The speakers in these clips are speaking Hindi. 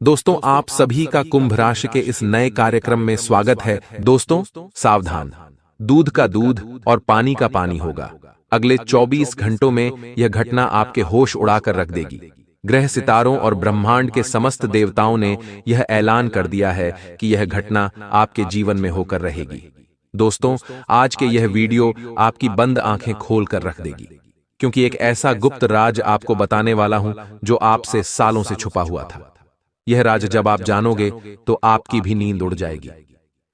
दोस्तों, आप सभी का कुंभ राशि के इस नए कार्यक्रम में स्वागत है। दोस्तों, सावधान, दूध का दूध और पानी का पानी होगा। अगले 24 घंटों में यह घटना आपके होश उड़ाकर रख देगी। ग्रह, सितारों और ब्रह्मांड के समस्त देवताओं ने यह ऐलान कर दिया है कि यह घटना आपके जीवन में होकर रहेगी। दोस्तों, आज के यह वीडियो आपकी बंद आंखें खोल कर रख देगी, क्योंकि एक ऐसा गुप्त राज आपको बताने वाला हूं जो आपसे सालों से छुपा हुआ था। यह राज जब आप जानोगे तो आपकी भी नींद उड़ जाएगी।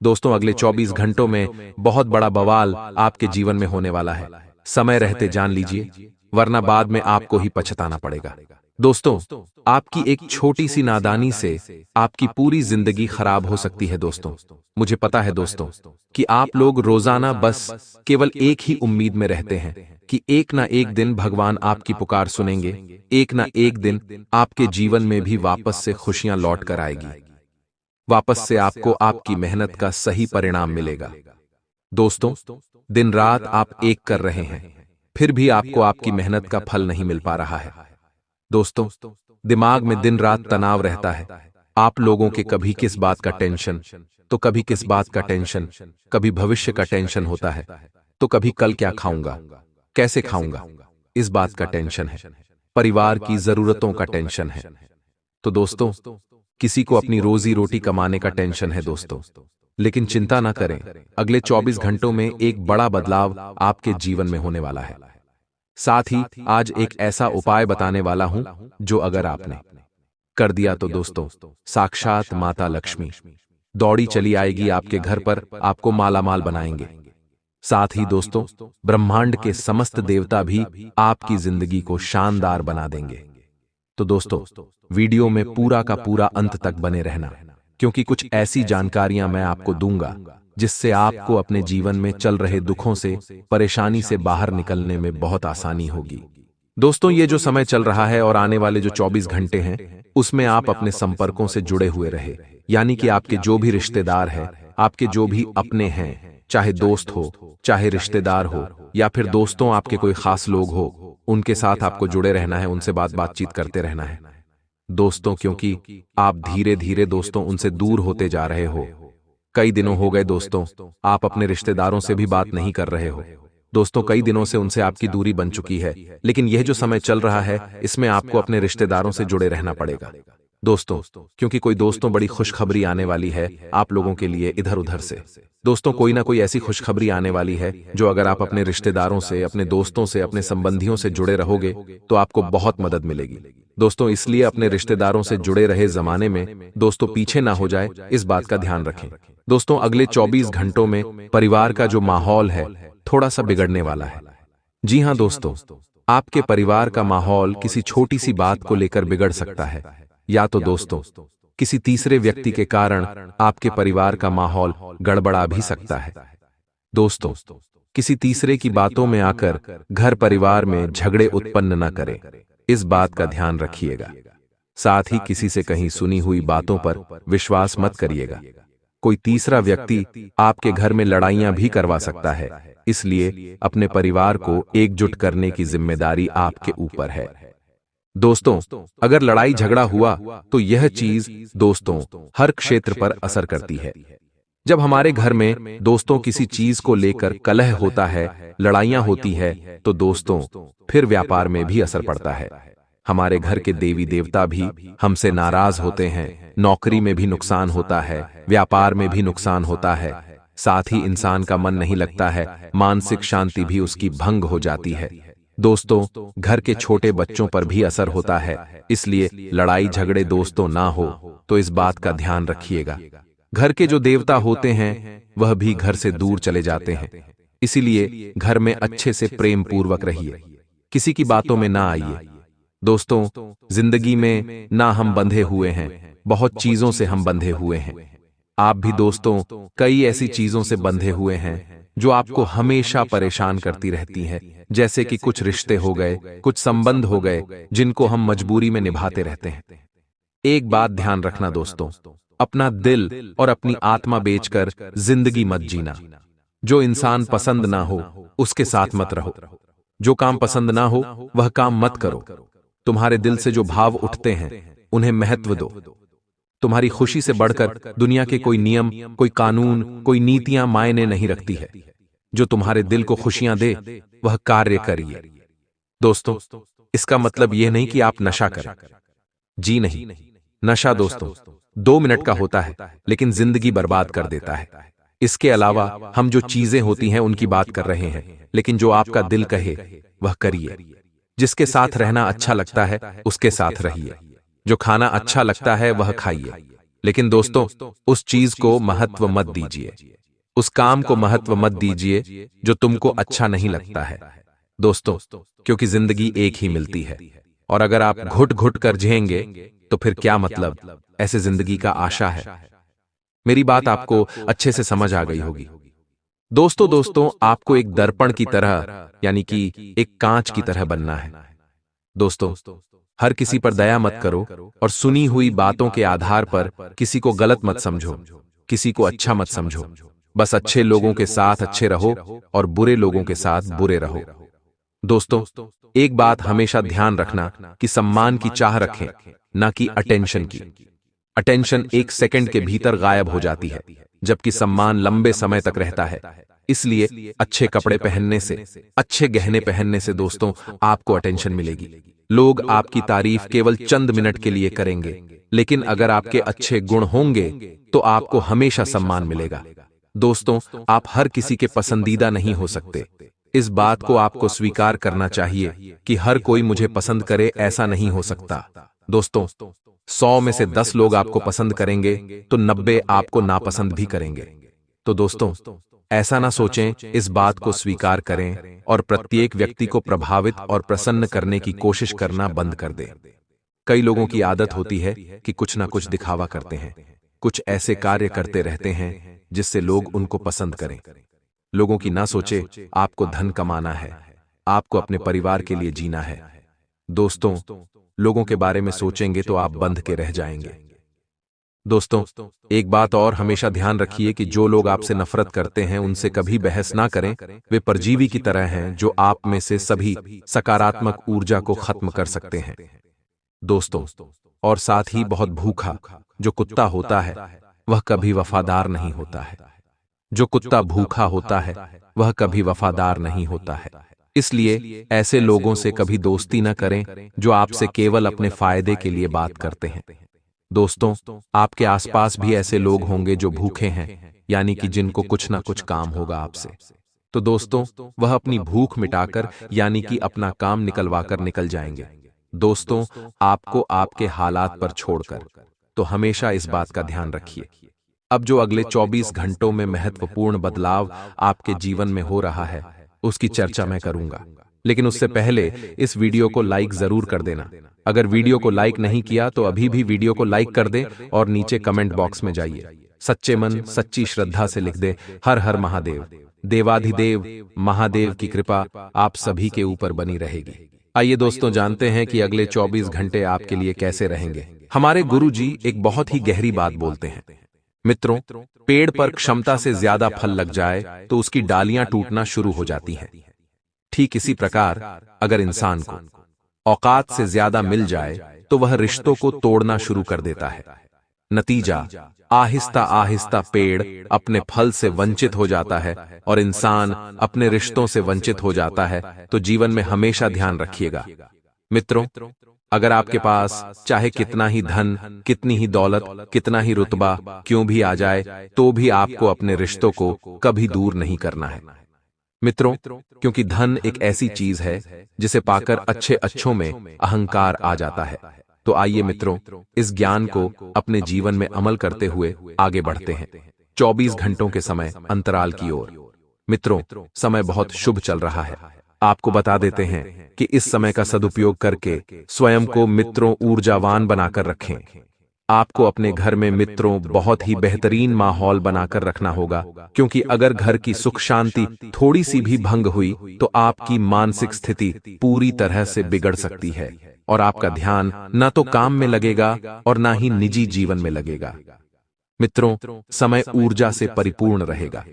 दोस्तों, अगले 24 घंटों में बहुत बड़ा बवाल आपके जीवन में होने वाला है। समय रहते जान लीजिए, वरना बाद में आपको ही पछताना पड़ेगा। दोस्तों, आपकी एक छोटी सी नादानी से आपकी पूरी जिंदगी खराब हो सकती है। दोस्तों, मुझे पता है दोस्तों कि आप लोग रोजाना बस केवल एक ही उम्मीद में रहते हैं कि एक ना एक दिन भगवान आपकी पुकार सुनेंगे, एक ना एक दिन आपके जीवन में भी वापस से खुशियां लौट कर आएगी, वापस से आपको आपकी मेहनत का सही परिणाम मिलेगा। दोस्तों, दिन रात आप एक कर रहे हैं, फिर भी आपको आपकी मेहनत का फल नहीं मिल पा रहा है। दोस्तों, दिमाग में दिन रात तनाव रहता है। आप लोगों के कभी किस बात का टेंशन, तो कभी किस बात का टेंशन, कभी भविष्य का टेंशन होता है, तो कभी कल क्या खाऊंगा, कैसे खाऊंगा, इस बात का टेंशन है। परिवार की जरूरतों का टेंशन है। तो दोस्तों, किसी को अपनी रोजी रोटी कमाने का टेंशन है। दोस्तों, लेकिन चिंता ना करें, अगले 24 घंटों में एक बड़ा बदलाव आपके जीवन में होने वाला है। साथ ही आज एक ऐसा उपाय बताने वाला हूं जो अगर आपने कर दिया तो दोस्तों, साक्षात माता लक्ष्मी दौड़ी चली आएगी आपके घर पर, आपको मालामाल बनाएंगे। साथ ही दोस्तों, ब्रह्मांड के समस्त देवता भी आपकी जिंदगी को शानदार बना देंगे। तो दोस्तों, वीडियो में पूरा का पूरा अंत तक बने रहना, क्योंकि कुछ ऐसी जानकारियां मैं आपको दूंगा जिससे आपको अपने जीवन में चल रहे दुखों से, परेशानी से बाहर निकलने में बहुत आसानी होगी। दोस्तों, ये जो समय चल रहा है और आने वाले जो 24 घंटे हैं, उसमें आप अपने संपर्कों से जुड़े हुए रहे, यानी कि आपके जो भी रिश्तेदार हैं, आपके जो भी अपने हैं, चाहे दोस्त हो, चाहे रिश्तेदार हो, या फिर दोस्तों आपके कोई खास लोग हो, उनके साथ आपको जुड़े रहना है, उनसे बातचीत करते रहना है। दोस्तों, क्योंकि आप धीरे धीरे दोस्तों उनसे दूर होते जा रहे हो। कई दिनों हो गए दोस्तों, आप अपने रिश्तेदारों से भी बात नहीं कर रहे हो। दोस्तों, कई दिनों से उनसे आपकी दूरी बन चुकी है, लेकिन यह जो समय चल रहा है, इसमें आपको अपने रिश्तेदारों से जुड़े रहना पड़ेगा। दोस्तों, क्योंकि कोई दोस्तों बड़ी खुशखबरी आने वाली है आप लोगों के लिए इधर उधर से। दोस्तों, कोई ना कोई ऐसी खुशखबरी आने वाली है जो अगर आप अपने रिश्तेदारों से, अपने दोस्तों से, अपने संबंधियों से जुड़े रहोगे तो आपको बहुत मदद मिलेगी। दोस्तों, इसलिए अपने रिश्तेदारों से जुड़े रहे जमाने में दोस्तों पीछे ना हो जाए, इस बात का ध्यान रखें। दोस्तों, अगले 24 घंटों में परिवार का जो माहौल है थोड़ा सा बिगड़ने वाला है। जी हां दोस्तों, आपके परिवार का माहौल किसी छोटी सी बात को लेकर बिगड़ सकता है, या तो दोस्तों किसी तीसरे व्यक्ति के कारण आपके परिवार का माहौल गड़बड़ा भी सकता है। दोस्तों, किसी तीसरे की बातों में आकर घर परिवार में झगड़े उत्पन्न न करें, इस बात का ध्यान रखिएगा। साथ ही किसी से कहीं सुनी हुई बातों पर विश्वास मत करिएगा। कोई तीसरा व्यक्ति आपके घर में लड़ाइयां भी करवा सकता है, इसलिए अपने परिवार को एकजुट करने की जिम्मेदारी आपके ऊपर है। दोस्तों, अगर लड़ाई झगड़ा हुआ तो यह चीज दोस्तों हर क्षेत्र पर असर करती है। जब हमारे घर में दोस्तों किसी चीज को लेकर कलह होता है, लड़ाइयां होती है, तो दोस्तों फिर व्यापार में भी असर पड़ता है। हमारे घर के देवी देवता भी हमसे नाराज होते हैं, नौकरी में भी नुकसान होता है, व्यापार में भी नुकसान होता है। साथ ही इंसान का मन नहीं लगता है, मानसिक शांति भी उसकी भंग हो जाती है। दोस्तों, घर के छोटे बच्चों पर भी असर होता है, इसलिए लड़ाई झगड़े दोस्तों ना हो तो इस बात का ध्यान रखिएगा। घर के जो देवता होते हैं वह भी घर से दूर चले जाते हैं, इसीलिए घर में अच्छे से प्रेम पूर्वक रहिए, किसी की बातों में ना आइए। दोस्तों, जिंदगी में ना हम बंधे हुए हैं, बहुत चीजों से हम बंधे हुए हैं। आप भी दोस्तों कई ऐसी चीजों से बंधे हुए हैं जो आपको हमेशा परेशान करती रहती हैं, जैसे कि कुछ रिश्ते हो गए, कुछ संबंध हो गए, जिनको हम मजबूरी में निभाते रहते हैं। एक बात ध्यान रखना दोस्तों, अपना दिल और अपनी आत्मा बेचकर जिंदगी मत जीना। जो इंसान पसंद ना हो उसके साथ मत रहो, जो काम पसंद ना हो वह काम मत करो। तुम्हारे दिल से जो भाव उठते हैं उन्हें महत्व दो। तुम्हारी खुशी से बढ़कर दुनिया के कोई नियम, कोई कानून, कोई नीतियां मायने नहीं रखती है। जो तुम्हारे दिल को खुशियां दे वह कार्य करिए। दोस्तों, इसका मतलब यह नहीं कि आप नशा करें। जी नहीं, नशा दोस्तों 2 मिनट का होता है लेकिन जिंदगी बर्बाद कर देता है। इसके अलावा हम जो चीजें होती हैं उनकी बात कर रहे हैं, लेकिन जो आपका दिल कहे वह करिए। जिसके साथ रहना अच्छा लगता है उसके साथ रहिए। जो खाना अच्छा लगता है वह खाइए, लेकिन दोस्तों उस चीज को महत्व मत दीजिए, उस काम को महत्व मत दीजिए जो तुमको अच्छा नहीं लगता है। दोस्तों, क्योंकि जिंदगी एक ही मिलती है, और अगर आप घुट घुट कर जिएंगे तो फिर क्या मतलब, ऐसे जिंदगी का आशा है। मेरी बात आपको अच्छे से समझ आ गई होगी। दोस्तों आपको एक दर्पण की तरह यानी कि एक कांच की तरह बनना है। दोस्तों, हर किसी पर दया मत करो और सुनी हुई बातों के आधार पर किसी को गलत मत समझो, किसी को अच्छा मत समझो। बस अच्छे लोगों के साथ अच्छे रहो और बुरे लोगों के साथ बुरे रहो। दोस्तों, एक बात हमेशा ध्यान रखना कि सम्मान की चाह रखें, ना कि अटेंशन की। अटेंशन 1 सेकंड के भीतर गायब हो जाती है, जबकि सम्मान लंबे समय तक रहता है। इसलिए अच्छे कपड़े पहनने से, अच्छे गहने पहनने से दोस्तों आपको अटेंशन मिलेगी। लोग आपकी तारीफ केवल चंद मिनट के लिए करेंगे, लेकिन अगर आपके अच्छे गुण होंगे तो आपको हमेशा सम्मान मिलेगा। दोस्तों, आप हर किसी के पसंदीदा नहीं हो सकते। इस बात को आपको स्वीकार करना चाहिए कि हर कोई मुझे पसंद करे ऐसा नहीं हो सकता। दोस्तों, 100 में से 10 लोग आपको पसंद करेंगे तो 90 आपको नापसंद भी करेंगे। तो दोस्तों, ऐसा ना सोचें, इस बात को स्वीकार करें और प्रत्येक व्यक्ति को प्रभावित और प्रसन्न करने की कोशिश करना बंद कर दें। कई लोगों की आदत होती है कि कुछ ना कुछ दिखावा करते हैं, कुछ ऐसे कार्य करते रहते हैं जिससे लोग उनको पसंद करें। लोगों की ना सोचे, आपको धन कमाना है, आपको अपने परिवार के लिए जीना है। दोस्तों, लोगों के बारे में सोचेंगे तो आप बंध के रह जाएंगे। दोस्तों, एक बात और हमेशा ध्यान रखिए कि जो लोग आपसे नफरत करते हैं उनसे कभी बहस ना करें। वे परजीवी की तरह हैं जो आप में से सभी सकारात्मक ऊर्जा को खत्म कर सकते हैं। दोस्तों, और साथ ही बहुत भूखा जो कुत्ता होता है वह कभी वफादार नहीं होता है। जो कुत्ता भूखा होता है वह कभी वफादार नहीं होता है। इसलिए ऐसे लोगों से कभी दोस्ती न करें जो आपसे केवल अपने फायदे के लिए बात करते हैं। दोस्तों, आपके आसपास भी ऐसे लोग होंगे जो भूखे हैं, यानी कि जिनको कुछ ना कुछ काम होगा आपसे। तो दोस्तों, वह अपनी भूख मिटाकर यानी कि अपना काम निकलवाकर निकल जाएंगे। दोस्तों, आपको आपके हालात पर छोड़कर। तो हमेशा इस बात का ध्यान रखिए। अब जो अगले 24 घंटों में महत्वपूर्ण बदलाव आपके जीवन में हो रहा है उसकी चर्चा मैं करूंगा, लेकिन उससे पहले इस वीडियो को लाइक जरूर कर देना। अगर वीडियो को लाइक नहीं किया तो अभी भी वीडियो को लाइक कर दें और नीचे कमेंट बॉक्स में जाइए, सच्चे मन सच्ची श्रद्धा से लिख दे, हर हर महादेव। देवाधिदेव महादेव की कृपा आप सभी के ऊपर बनी रहेगी। आइए दोस्तों, जानते हैं कि अगले 24 घंटे आपके लिए कैसे रहेंगे। हमारे गुरु जी एक बहुत ही गहरी बात बोलते हैं। मित्रों, पेड़ पर क्षमता से ज्यादा फल लग जाए तो उसकी डालियां टूटना शुरू हो जाती हैं। ठीक इसी प्रकार अगर इंसान को औकात से ज्यादा मिल जाए तो वह रिश्तों को तोड़ना शुरू कर देता है। नतीजा, आहिस्ता आहिस्ता पेड़ अपने फल से वंचित हो जाता है और इंसान अपने रिश्तों से वंचित हो जाता है। तो जीवन में हमेशा ध्यान रखिएगा मित्रों, अगर आपके पास चाहे कितना ही धन, कितनी ही दौलत, कितना ही रुतबा क्यों भी आ जाए तो भी आपको अपने रिश्तों को कभी दूर नहीं करना है मित्रों, क्योंकि धन एक ऐसी चीज है जिसे पाकर अच्छे अच्छों में अहंकार आ जाता है। तो आइए मित्रों, इस ज्ञान को अपने जीवन में अमल करते हुए आगे बढ़ते हैं 24 घंटों के समय अंतराल की ओर। मित्रों, समय बहुत शुभ चल रहा है। आपको बता देते हैं कि इस समय का सदुपयोग करके स्वयं को मित्रों ऊर्जावान बनाकर रखें। आपको अपने घर में मित्रों बहुत ही बेहतरीन माहौल बनाकर रखना होगा, क्योंकि अगर घर की सुख शांति थोड़ी सी भी भंग हुई तो आपकी मानसिक स्थिति पूरी तरह से बिगड़ सकती है और आपका ध्यान न तो काम में लगेगा और न ही निजी जीवन में लगेगा। मित्रों, समय ऊर्जा से परिपूर्ण रहेगा।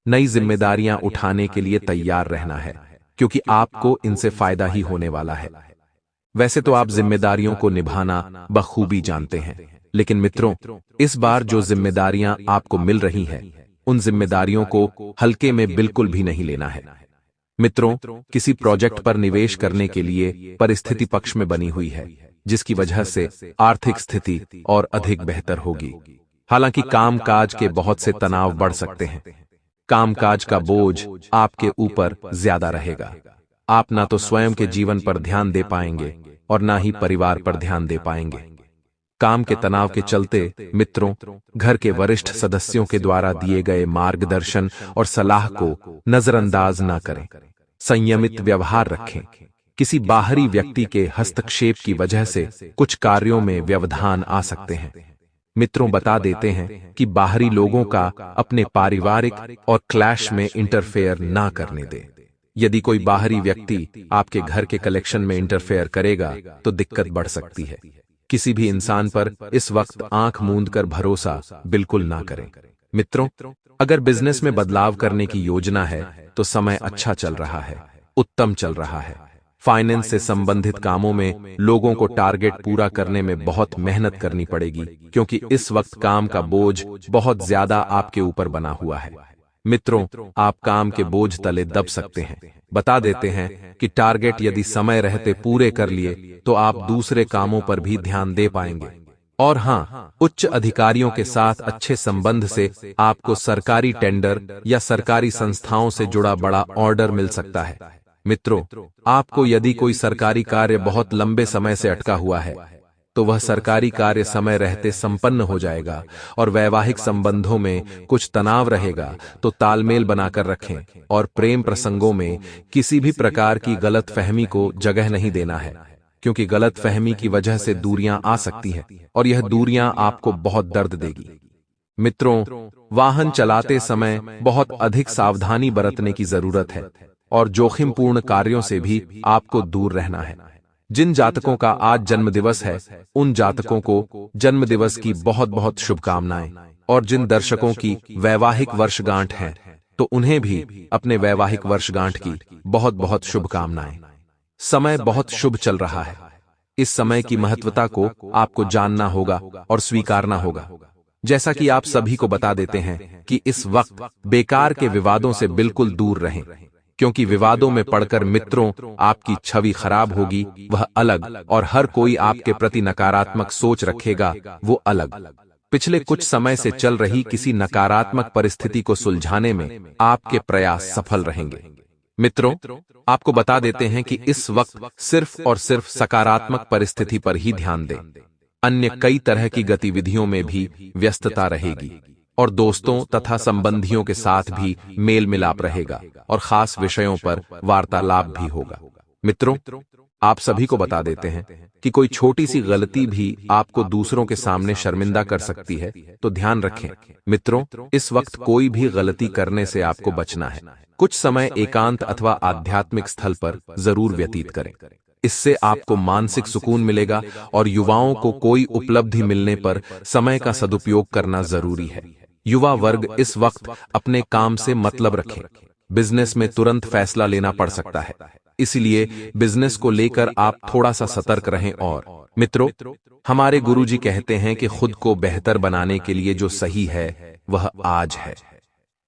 नई जिम्मेदारियां उठाने के लिए तैयार रहना है, क्योंकि आपको इनसे फायदा ही होने वाला है। वैसे तो आप जिम्मेदारियों को निभाना बखूबी जानते हैं, लेकिन मित्रों, इस बार जो जिम्मेदारियां आपको मिल रही हैं, उन जिम्मेदारियों को हल्के में बिल्कुल भी नहीं लेना है। मित्रों, किसी प्रोजेक्ट पर निवेश करने के लिए परिस्थिति पक्ष में बनी हुई है, जिसकी वजह से आर्थिक स्थिति और अधिक बेहतर होगी। हालांकि कामकाज के बहुत से तनाव बढ़ सकते हैं। कामकाज का बोझ आपके ऊपर ज्यादा रहेगा। आप ना तो स्वयं के जीवन पर ध्यान दे पाएंगे और ना ही परिवार पर ध्यान दे पाएंगे। काम के तनाव के चलते मित्रों, घर के वरिष्ठ सदस्यों के द्वारा दिए गए मार्गदर्शन और सलाह को नजरअंदाज ना करें। संयमित व्यवहार रखें। किसी बाहरी व्यक्ति के हस्तक्षेप की वजह से कुछ कार्यों में व्यवधान आ सकते हैं। मित्रों, बता देते हैं कि बाहरी लोगों का अपने पारिवारिक और क्लैश में इंटरफेयर ना करने दें। यदि कोई बाहरी व्यक्ति आपके घर के कलेक्शन में इंटरफेयर करेगा तो दिक्कत बढ़ सकती है। किसी भी इंसान पर इस वक्त आंख मूंद कर भरोसा बिल्कुल ना करें। मित्रों, अगर बिजनेस में बदलाव करने की योजना है तो समय अच्छा चल रहा है, उत्तम चल रहा है। फाइनेंस से संबंधित कामों में लोगों को टारगेट पूरा करने में बहुत मेहनत करनी पड़ेगी, क्योंकि इस वक्त काम का बोझ बहुत ज्यादा आपके ऊपर बना हुआ है। मित्रों, आप काम के बोझ तले दब सकते हैं। बता देते हैं कि टारगेट यदि समय रहते पूरे कर लिए तो आप दूसरे कामों पर भी ध्यान दे पाएंगे। और हां, उच्च अधिकारियों के साथ अच्छे संबंध से आपको सरकारी टेंडर या सरकारी संस्थाओं से जुड़ा बड़ा ऑर्डर मिल सकता है। मित्रों, आपको यदि कोई सरकारी कार्य बहुत लंबे समय से अटका हुआ है तो वह सरकारी कार्य समय रहते संपन्न हो जाएगा। और वैवाहिक संबंधों में कुछ तनाव रहेगा तो तालमेल बनाकर रखें और प्रेम प्रसंगों में किसी भी प्रकार की गलतफहमी को जगह नहीं देना है, क्योंकि गलतफहमी की वजह से दूरियां आ सकती हैं और यह दूरियां आपको बहुत दर्द देगी। मित्रों, वाहन चलाते समय बहुत अधिक सावधानी बरतने की जरूरत है और जोखिमपूर्ण कार्यों से भी आपको दूर रहना है। जिन जातकों का आज जन्मदिवस है, उन जातकों को जन्मदिवस की बहुत बहुत शुभकामनाएं। और जिन दर्शकों की वैवाहिक वर्षगांठ है, तो उन्हें भी अपने वैवाहिक वर्षगांठ की बहुत बहुत शुभकामनाएं। समय बहुत शुभ चल रहा है। इस समय की महत्वता को आपको जानना होगा और स्वीकारना होगा। जैसा कि आप सभी को बता देते हैं कि इस वक्त बेकार के विवादों से बिल्कुल दूर रहें, क्योंकि विवादों में पड़कर मित्रों आपकी छवि खराब होगी, वह अलग, और हर कोई आपके प्रति नकारात्मक सोच रखेगा, वो अलग। पिछले कुछ समय से चल रही किसी नकारात्मक परिस्थिति को सुलझाने में आपके प्रयास सफल रहेंगे। मित्रों, आपको बता देते हैं कि इस वक्त सिर्फ और सिर्फ सकारात्मक परिस्थिति पर ही ध्यान दें। अन्य कई तरह की गतिविधियों में भी व्यस्तता रहेगी और दोस्तों तथा संबंधियों के साथ भी मेल मिलाप रहेगा और खास विषयों पर वार्तालाप भी होगा। मित्रों, आप सभी को बता देते हैं कि कोई छोटी सी गलती भी आपको दूसरों के सामने शर्मिंदा कर सकती है, तो ध्यान रखें। मित्रों, इस वक्त कोई भी गलती करने से आपको बचना है। कुछ समय एकांत अथवा आध्यात्मिक स्थल पर जरूर व्यतीत करें। इससे आपको मानसिक सुकून मिलेगा और युवाओं को कोई उपलब्धि मिलने पर समय का सदुपयोग करना जरूरी है। युवा वर्ग इस वक्त अपने काम से मतलब रखें। बिजनेस में तुरंत फैसला लेना पड़ सकता है, इसलिए बिजनेस को लेकर आप थोड़ा सा सतर्क रहें। और मित्रों, हमारे गुरुजी कहते हैं कि खुद को बेहतर बनाने के लिए जो सही है वह आज है।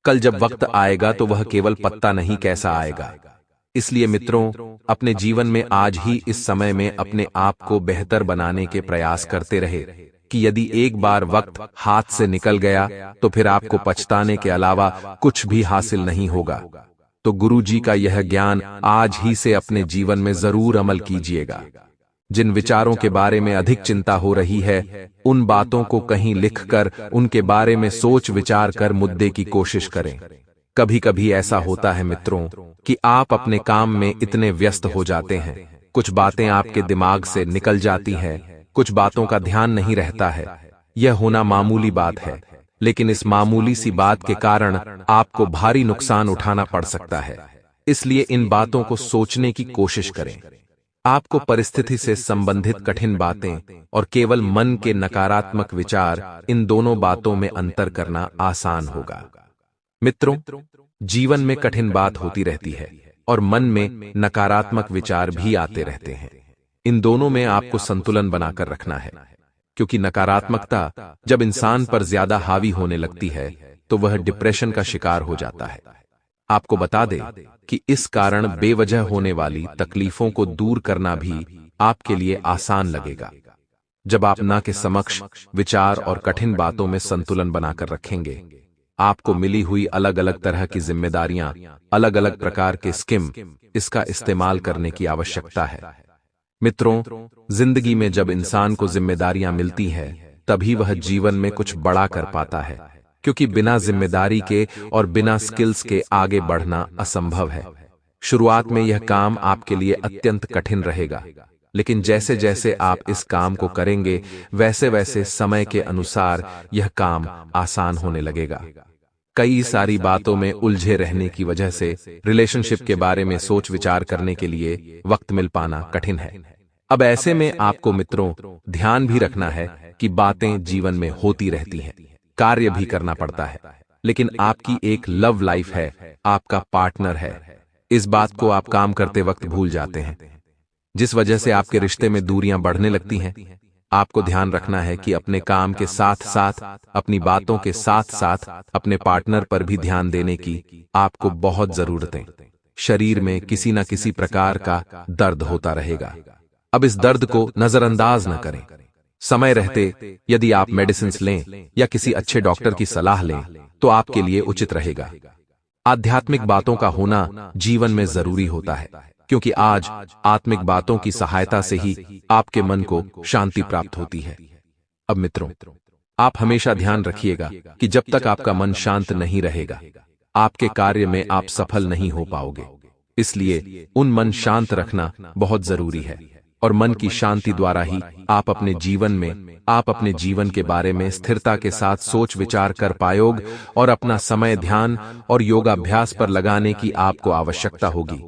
कल जब वक्त आएगा तो वह केवल पत्ता नहीं कैसा आएगा। इसलिए मित्रों, अपने जीवन में आज ही इस समय में अपने आप को बेहतर बनाने के प्रयास करते रहे कि यदि एक बार वक्त हाथ से निकल गया तो फिर आपको पछताने के अलावा कुछ भी हासिल नहीं होगा। तो गुरुजी का यह ज्ञान आज ही से अपने जीवन में जरूर अमल कीजिएगा। जिन विचारों के बारे में अधिक चिंता हो रही है, उन बातों को कहीं लिखकर उनके बारे में सोच विचार कर मुद्दे की कोशिश करें। कभी कभी ऐसा होता है मित्रों कि आप अपने काम में इतने व्यस्त हो जाते हैं, कुछ बातें आपके दिमाग से निकल जाती हैं, कुछ बातों का ध्यान नहीं रहता है। यह होना मामूली बात है, लेकिन इस मामूली सी बात के कारण आपको भारी नुकसान उठाना पड़ सकता है। इसलिए इन बातों को सोचने की कोशिश करें। आपको परिस्थिति से संबंधित कठिन बातें और केवल मन के नकारात्मक विचार, इन दोनों बातों में अंतर करना आसान होगा। मित्रों, जीवन में कठिन बात होती रहती है और मन में नकारात्मक विचार भी आते रहते हैं। इन दोनों में आपको संतुलन बनाकर रखना है। क्योंकि नकारात्मकता जब इंसान पर ज्यादा हावी होने लगती है तो वह डिप्रेशन का शिकार हो जाता है। आपको बता दें कि इस कारण बेवजह होने वाली तकलीफों को दूर करना भी आपके लिए आसान लगेगा जब आप ना के समक्ष विचार और कठिन बातों में संतुलन बनाकर रखेंगे। आपको मिली हुई अलग अलग तरह की जिम्मेदारियां, अलग अलग प्रकार के स्किम, इसका इस्तेमाल करने की आवश्यकता है। मित्रों, जिंदगी में जब इंसान को जिम्मेदारियां मिलती हैं, तभी वह जीवन में कुछ बड़ा कर पाता है, क्योंकि बिना जिम्मेदारी के और बिना स्किल्स के आगे बढ़ना असंभव है। शुरुआत में यह काम आपके लिए अत्यंत कठिन रहेगा, लेकिन जैसे जैसे आप इस काम को करेंगे वैसे वैसे समय के अनुसार यह काम आसान होने लगेगा। कई सारी बातों में उलझे रहने की वजह से रिलेशनशिप के बारे में सोच विचार करने के लिए वक्त मिल पाना कठिन है। अब ऐसे में आपको मित्रों ध्यान भी रखना है कि बातें जीवन में होती रहती हैं, कार्य भी करना पड़ता है, लेकिन आपकी एक लव लाइफ है, आपका पार्टनर है। इस बात को आप काम करते वक्त भूल जाते हैं, जिस वजह से आपके रिश्ते में दूरियां बढ़ने लगती हैं। आपको ध्यान रखना है कि अपने काम के साथ साथ, अपनी बातों के साथ साथ अपने पार्टनर पर भी ध्यान देने की आपको बहुत जरूरत है। शरीर में किसी न किसी प्रकार का दर्द होता रहेगा। अब इस दर्द को नजरअंदाज न करें। समय रहते यदि आप मेडिसिन लें या किसी अच्छे डॉक्टर की सलाह लें तो आपके लिए उचित रहेगा। आध्यात्मिक बातों का होना जीवन में जरूरी होता है, क्योंकि आज आत्मिक बातों की सहायता से ही आपके मन को शांति प्राप्त होती है। अब मित्रों, आप हमेशा ध्यान रखिएगा कि जब तक आपका मन शांत नहीं रहेगा, आपके कार्य में आप सफल नहीं हो पाओगे। इसलिए उन मन शांत रखना बहुत जरूरी है, और मन की शांति द्वारा ही आप अपने जीवन के बारे में स्थिरता के साथ सोच विचार कर पाओगे, और अपना समय ध्यान और योगाभ्यास पर लगाने की आपको आवश्यकता होगी।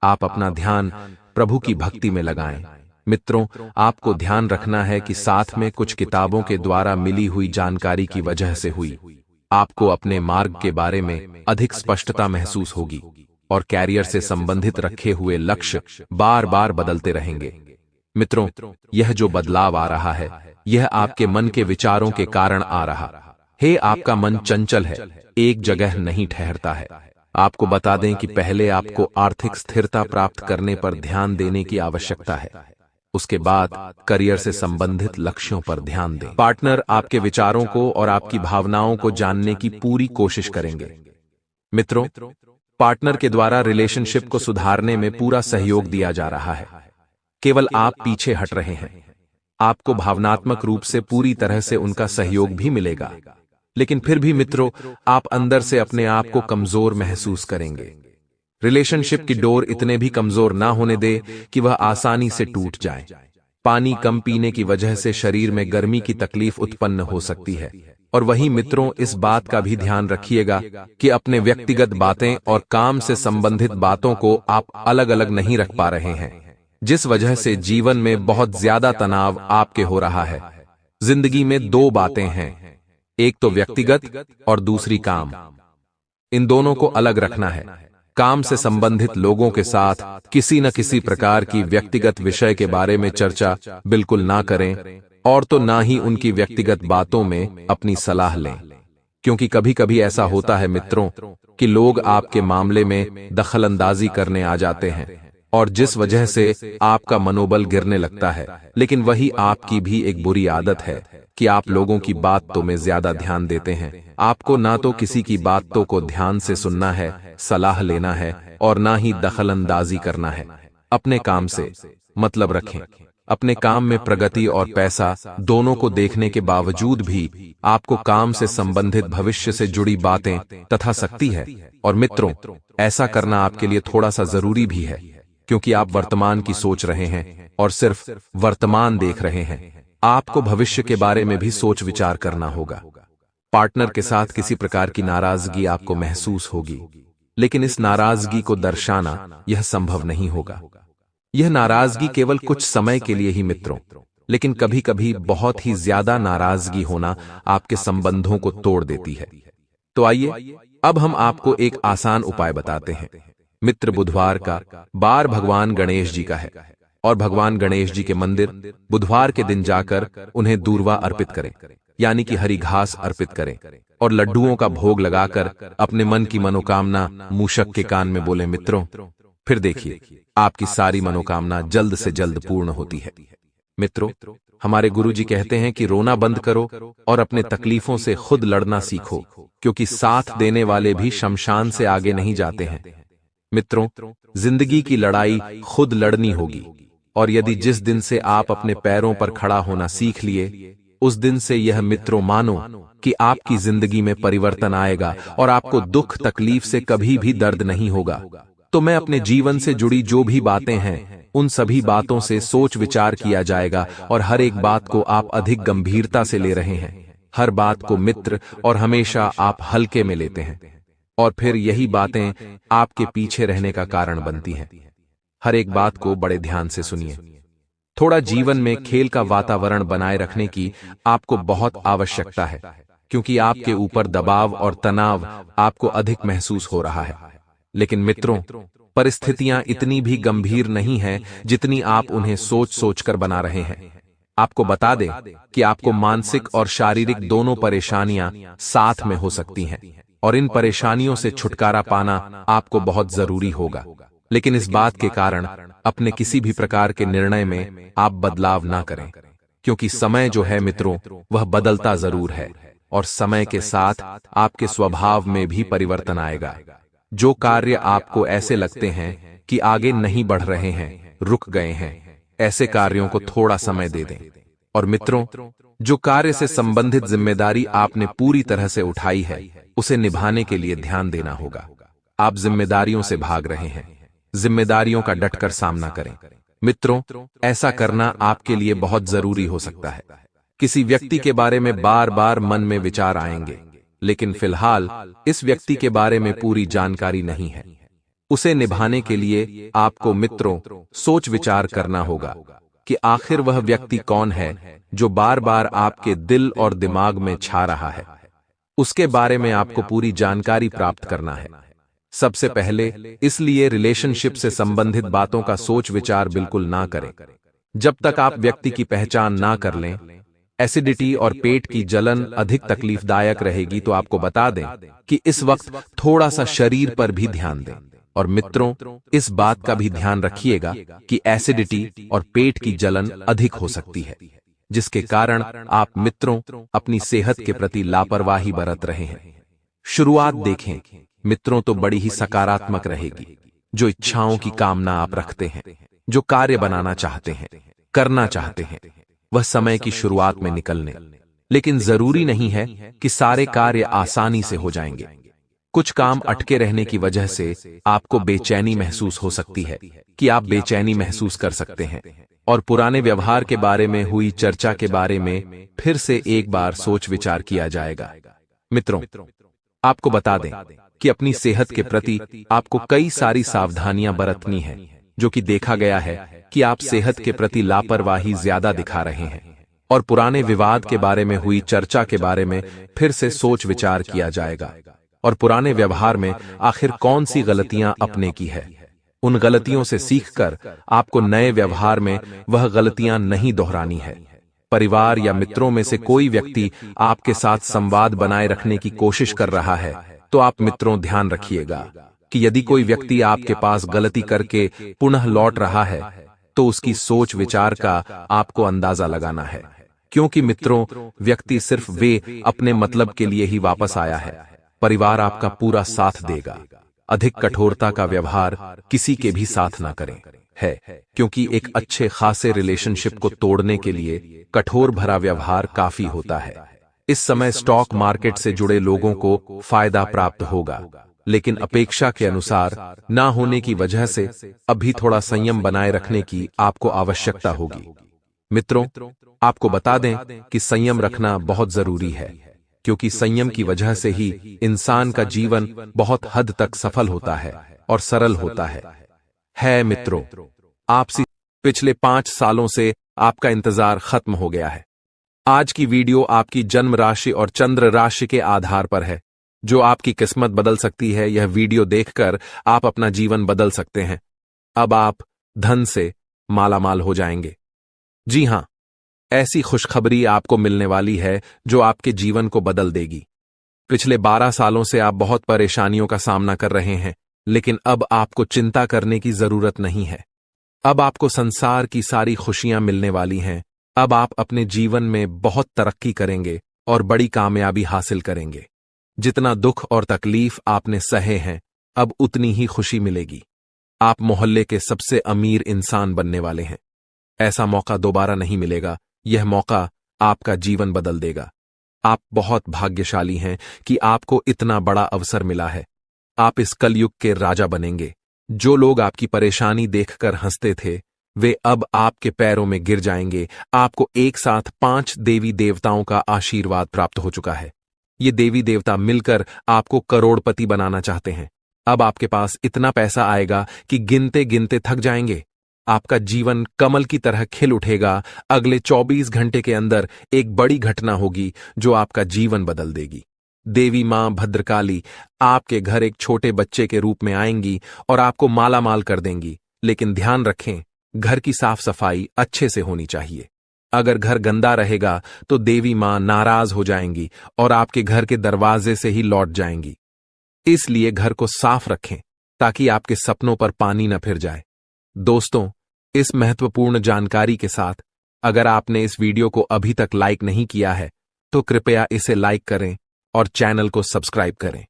आप अपना ध्यान प्रभु की भक्ति में लगाएं। मित्रों, आपको ध्यान रखना है कि साथ में कुछ किताबों के द्वारा मिली हुई जानकारी की वजह से हुई आपको अपने मार्ग के बारे में अधिक स्पष्टता महसूस होगी, और कैरियर से संबंधित रखे हुए लक्ष्य बार बार बदलते रहेंगे। मित्रों, यह जो बदलाव आ रहा है, यह आपके मन के विचारों के कारण आ रहा है। आपका मन चंचल है, एक जगह नहीं ठहरता है। आपको बता दें कि पहले आपको आर्थिक स्थिरता प्राप्त करने पर ध्यान देने की आवश्यकता है, उसके बाद करियर से संबंधित लक्ष्यों पर ध्यान दें। पार्टनर आपके विचारों को और आपकी भावनाओं को जानने की पूरी कोशिश करेंगे। मित्रों, पार्टनर के द्वारा रिलेशनशिप को सुधारने में पूरा सहयोग दिया जा रहा है, केवल आप पीछे हट रहे हैं। आपको भावनात्मक रूप से पूरी तरह से उनका सहयोग भी मिलेगा, लेकिन फिर भी मित्रों, आप अंदर से अपने आप को कमजोर महसूस करेंगे। रिलेशनशिप की डोर इतने भी कमजोर ना होने दे कि वह आसानी से टूट जाए। पानी कम पीने की वजह से शरीर में गर्मी की तकलीफ उत्पन्न हो सकती है। और वहीं मित्रों, इस बात का भी ध्यान रखिएगा कि अपने व्यक्तिगत बातें और काम से संबंधित बातों को आप अलग अलग नहीं रख पा रहे हैं, जिस वजह से जीवन में बहुत ज्यादा तनाव आपके हो रहा है। जिंदगी में दो बातें हैं, एक तो व्यक्तिगत और दूसरी काम। इन दोनों को अलग रखना है। काम से संबंधित लोगों के साथ किसी न किसी प्रकार की व्यक्तिगत विषय के बारे में चर्चा बिल्कुल ना करें, और तो ना ही उनकी व्यक्तिगत बातों में अपनी सलाह लें, क्योंकि कभी कभी ऐसा होता है मित्रों कि लोग आपके मामले में दखलंदाजी करने आ जाते हैं, और जिस वजह से आपका मनोबल गिरने लगता है। लेकिन वही आपकी भी एक बुरी आदत है कि आप लोगों की बातों में ज्यादा ध्यान देते हैं। आपको ना तो किसी की बातों को ध्यान से सुनना है, सलाह लेना है, और ना ही दखलंदाजी करना है। अपने काम से मतलब रखें। अपने काम में प्रगति और पैसा दोनों को देखने के बावजूद भी आपको काम से संबंधित भविष्य से जुड़ी बातें तथा सकती है। और मित्रों, ऐसा करना आपके लिए थोड़ा सा जरूरी भी है, क्योंकि आप वर्तमान की सोच रहे हैं और सिर्फ वर्तमान देख रहे हैं। आपको भविष्य के बारे में भी सोच विचार करना होगा। पार्टनर के साथ किसी प्रकार की नाराजगी आपको महसूस होगी, लेकिन इस नाराजगी को दर्शाना यह संभव नहीं होगा। यह नाराजगी केवल कुछ समय के लिए ही मित्रों, लेकिन कभी कभी बहुत ही ज्यादा नाराजगी होना आपके संबंधों को तोड़ देती है। तो आइए अब हम आपको एक आसान उपाय बताते हैं। मित्र बुधवार का बार भगवान गणेश जी का है, और भगवान गणेश जी के मंदिर बुधवार के दिन जाकर उन्हें दूर्वा अर्पित करें, यानी कि हरी घास अर्पित करें, और लड्डुओं का भोग लगाकर अपने मन की मनोकामना मूषक के कान में बोले मित्रों, फिर देखिए आपकी सारी मनोकामना जल्द से जल्द पूर्ण होती है। मित्रों, हमारे गुरुजी कहते हैं कि रोना बंद करो और अपने तकलीफों से खुद लड़ना सीखो, क्योंकि साथ देने वाले भी शमशान से आगे नहीं जाते हैं। मित्रों, जिंदगी की लड़ाई खुद लड़नी होगी, और यदि जिस दिन से आप अपने पैरों पर खड़ा होना सीख लिए, उस दिन से यह मित्रों मानो कि आपकी जिंदगी में परिवर्तन आएगा और आपको दुख तकलीफ से कभी भी दर्द नहीं होगा। तो मैं अपने जीवन से जुड़ी जो भी बातें हैं, उन सभी बातों से सोच विचार किया जाएगा और हर एक बात को आप अधिक गंभीरता से ले रहे हैं। हर बात को मित्र और हमेशा आप हल्के में लेते हैं, और फिर यही बातें आपके पीछे रहने का कारण बनती हैं। हर एक बात को बड़े ध्यान से सुनिए। थोड़ा जीवन में खेल का वातावरण बनाए रखने की आपको बहुत आवश्यकता है, क्योंकि आपके ऊपर दबाव और तनाव आपको अधिक महसूस हो रहा है। लेकिन मित्रों, परिस्थितियां इतनी भी गंभीर नहीं हैं जितनी आप उन्हें सोच सोचकर बना रहे हैं। आपको बता दें कि आपको मानसिक और शारीरिक दोनों परेशानियां साथ में हो सकती हैं, और इन परेशानियों से छुटकारा पाना आपको बहुत जरूरी होगा। लेकिन इस बात के कारण अपने किसी भी प्रकार के निर्णय में आप बदलाव ना करें, क्योंकि समय जो है मित्रों, वह बदलता जरूर है, और समय के साथ आपके स्वभाव में भी परिवर्तन आएगा। जो कार्य आपको ऐसे लगते हैं कि आगे नहीं बढ़ रहे हैं, रुक गए हैं, ऐसे कार्यों को थोड़ा समय दे दें। और मित्रों, जो कार्य से संबंधित जिम्मेदारी आपने पूरी तरह से उठाई है, उसे निभाने के लिए ध्यान देना होगा। आप जिम्मेदारियों से भाग रहे हैं, जिम्मेदारियों का डटकर सामना करें। मित्रों, ऐसा करना आपके लिए बहुत जरूरी हो सकता है। किसी व्यक्ति के बारे में बार बार मन में विचार आएंगे, लेकिन फिलहाल इस व्यक्ति के बारे में पूरी जानकारी नहीं है। उसे निभाने के लिए आपको मित्रों सोच विचार करना होगा कि आखिर वह व्यक्ति कौन है जो बार बार आपके दिल और दिमाग में छा रहा है। उसके बारे में आपको पूरी जानकारी प्राप्त करना है। सबसे पहले इसलिए रिलेशनशिप से संबंधित बातों का सोच विचार बिल्कुल ना करें जब तक आप व्यक्ति की पहचान ना कर लें। एसिडिटी और पेट की जलन अधिक तकलीफदायक रहेगी, तो आपको बता दें कि इस वक्त थोड़ा सा शरीर पर भी ध्यान दें। और मित्रों, इस बात का भी ध्यान रखिएगा कि एसिडिटी और पेट की जलन अधिक हो सकती है, जिसके कारण आप मित्रों अपनी सेहत के प्रति लापरवाही बरत रहे हैं। शुरुआत देखें मित्रों तो बड़ी ही सकारात्मक रहेगी। जो इच्छाओं की कामना आप रखते हैं, जो कार्य बनाना चाहते हैं, करना चाहते हैं, वह समय की शुरुआत में निकलने। लेकिन जरूरी नहीं है कि सारे कार्य आसानी से हो जाएंगे। कुछ काम अटके रहने की वजह से आपको बेचैनी महसूस हो सकती है कि आप बेचैनी महसूस कर सकते हैं, और पुराने व्यवहार के बारे में हुई चर्चा के बारे में फिर से एक बार सोच विचार किया जाएगा। मित्रों, आपको बता दें कि अपनी सेहत के प्रति आपको कई सारी सावधानियां बरतनी है, जो कि देखा गया है कि आप सेहत के प्रति लापरवाही ज्यादा दिखा रहे हैं, और पुराने विवाद के बारे में हुई चर्चा के बारे में फिर से सोच विचार किया जाएगा, और पुराने व्यवहार में आखिर कौन सी गलतियां अपने की है। उन गलतियों से सीखकर आपको नए व्यवहार में वह गलतियां नहीं दोहरानी है। परिवार या मित्रों में से कोई व्यक्ति आपके साथ संवाद बनाए रखने की कोशिश कर रहा है, तो आप मित्रों ध्यान रखिएगा कि यदि कोई व्यक्ति आपके पास गलती करके पुनः लौट रहा है, तो उसकी सोच विचार का आपको अंदाजा लगाना है, क्योंकि मित्रों व्यक्ति सिर्फ वे अपने मतलब के लिए ही वापस आया है। परिवार आपका पूरा साथ देगा। अधिक कठोरता का व्यवहार किसी के भी साथ ना करें, है, क्योंकि एक अच्छे खासे रिलेशनशिप को तोड़ने के लिए कठोर भरा व्यवहार काफी होता है। इस समय स्टॉक मार्केट से जुड़े लोगों को फायदा प्राप्त होगा, लेकिन अपेक्षा के अनुसार ना होने की वजह से अभी थोड़ा संयम बनाए रखने की आपको आवश्यकता होगी। मित्रों, आपको बता दें कि संयम रखना बहुत जरूरी है, क्योंकि संयम की वजह से ही इंसान का जीवन बहुत हद तक सफल होता है और सरल होता है मित्रों, आपसे पिछले 5 सालों से आपका इंतजार खत्म हो गया है। आज की वीडियो आपकी जन्म राशि और चंद्र राशि के आधार पर है। जो आपकी किस्मत बदल सकती है, यह वीडियो देखकर आप अपना जीवन बदल सकते हैं। अब आप धन से, मालामाल हो जाएंगे। जी हां, ऐसी खुशखबरी आपको मिलने वाली है जो आपके जीवन को बदल देगी। पिछले 12 सालों से आप बहुत परेशानियों का सामना कर रहे हैं, लेकिन अब आपको चिंता करने की जरूरत नहीं है। अब आपको संसार की सारी खुशियां मिलने वाली हैं। अब आप अपने जीवन में बहुत तरक्की करेंगे और बड़ी कामयाबी हासिल करेंगे। जितना दुख और तकलीफ आपने सहे हैं, अब उतनी ही खुशी मिलेगी। आप मोहल्ले के सबसे अमीर इंसान बनने वाले हैं। ऐसा मौका दोबारा नहीं मिलेगा। यह मौका आपका जीवन बदल देगा। आप बहुत भाग्यशाली हैं कि आपको इतना बड़ा अवसर मिला है। आप इस कलयुग के राजा बनेंगे। जो लोग आपकी परेशानी देखकर हंसते थे, वे अब आपके पैरों में गिर जाएंगे। आपको एक साथ 5 देवी देवताओं का आशीर्वाद प्राप्त हो चुका है। ये देवी देवता मिलकर आपको करोड़पति बनाना चाहते हैं। अब आपके पास इतना पैसा आएगा कि गिनते गिनते थक जाएंगे। आपका जीवन कमल की तरह खिल उठेगा। अगले 24 घंटे के अंदर एक बड़ी घटना होगी जो आपका जीवन बदल देगी। देवी मां भद्रकाली आपके घर एक छोटे बच्चे के रूप में आएंगी और आपको मालामाल कर देंगी। लेकिन ध्यान रखें, घर की साफ सफाई अच्छे से होनी चाहिए। अगर घर गंदा रहेगा तो देवी मां नाराज हो जाएंगी और आपके घर के दरवाजे से ही लौट जाएंगी। इसलिए घर को साफ रखें ताकि आपके सपनों पर पानी न फिर जाए। दोस्तों, इस महत्वपूर्ण जानकारी के साथ अगर आपने इस वीडियो को अभी तक लाइक नहीं किया है तो कृपया इसे लाइक करें और चैनल को सब्सक्राइब करें।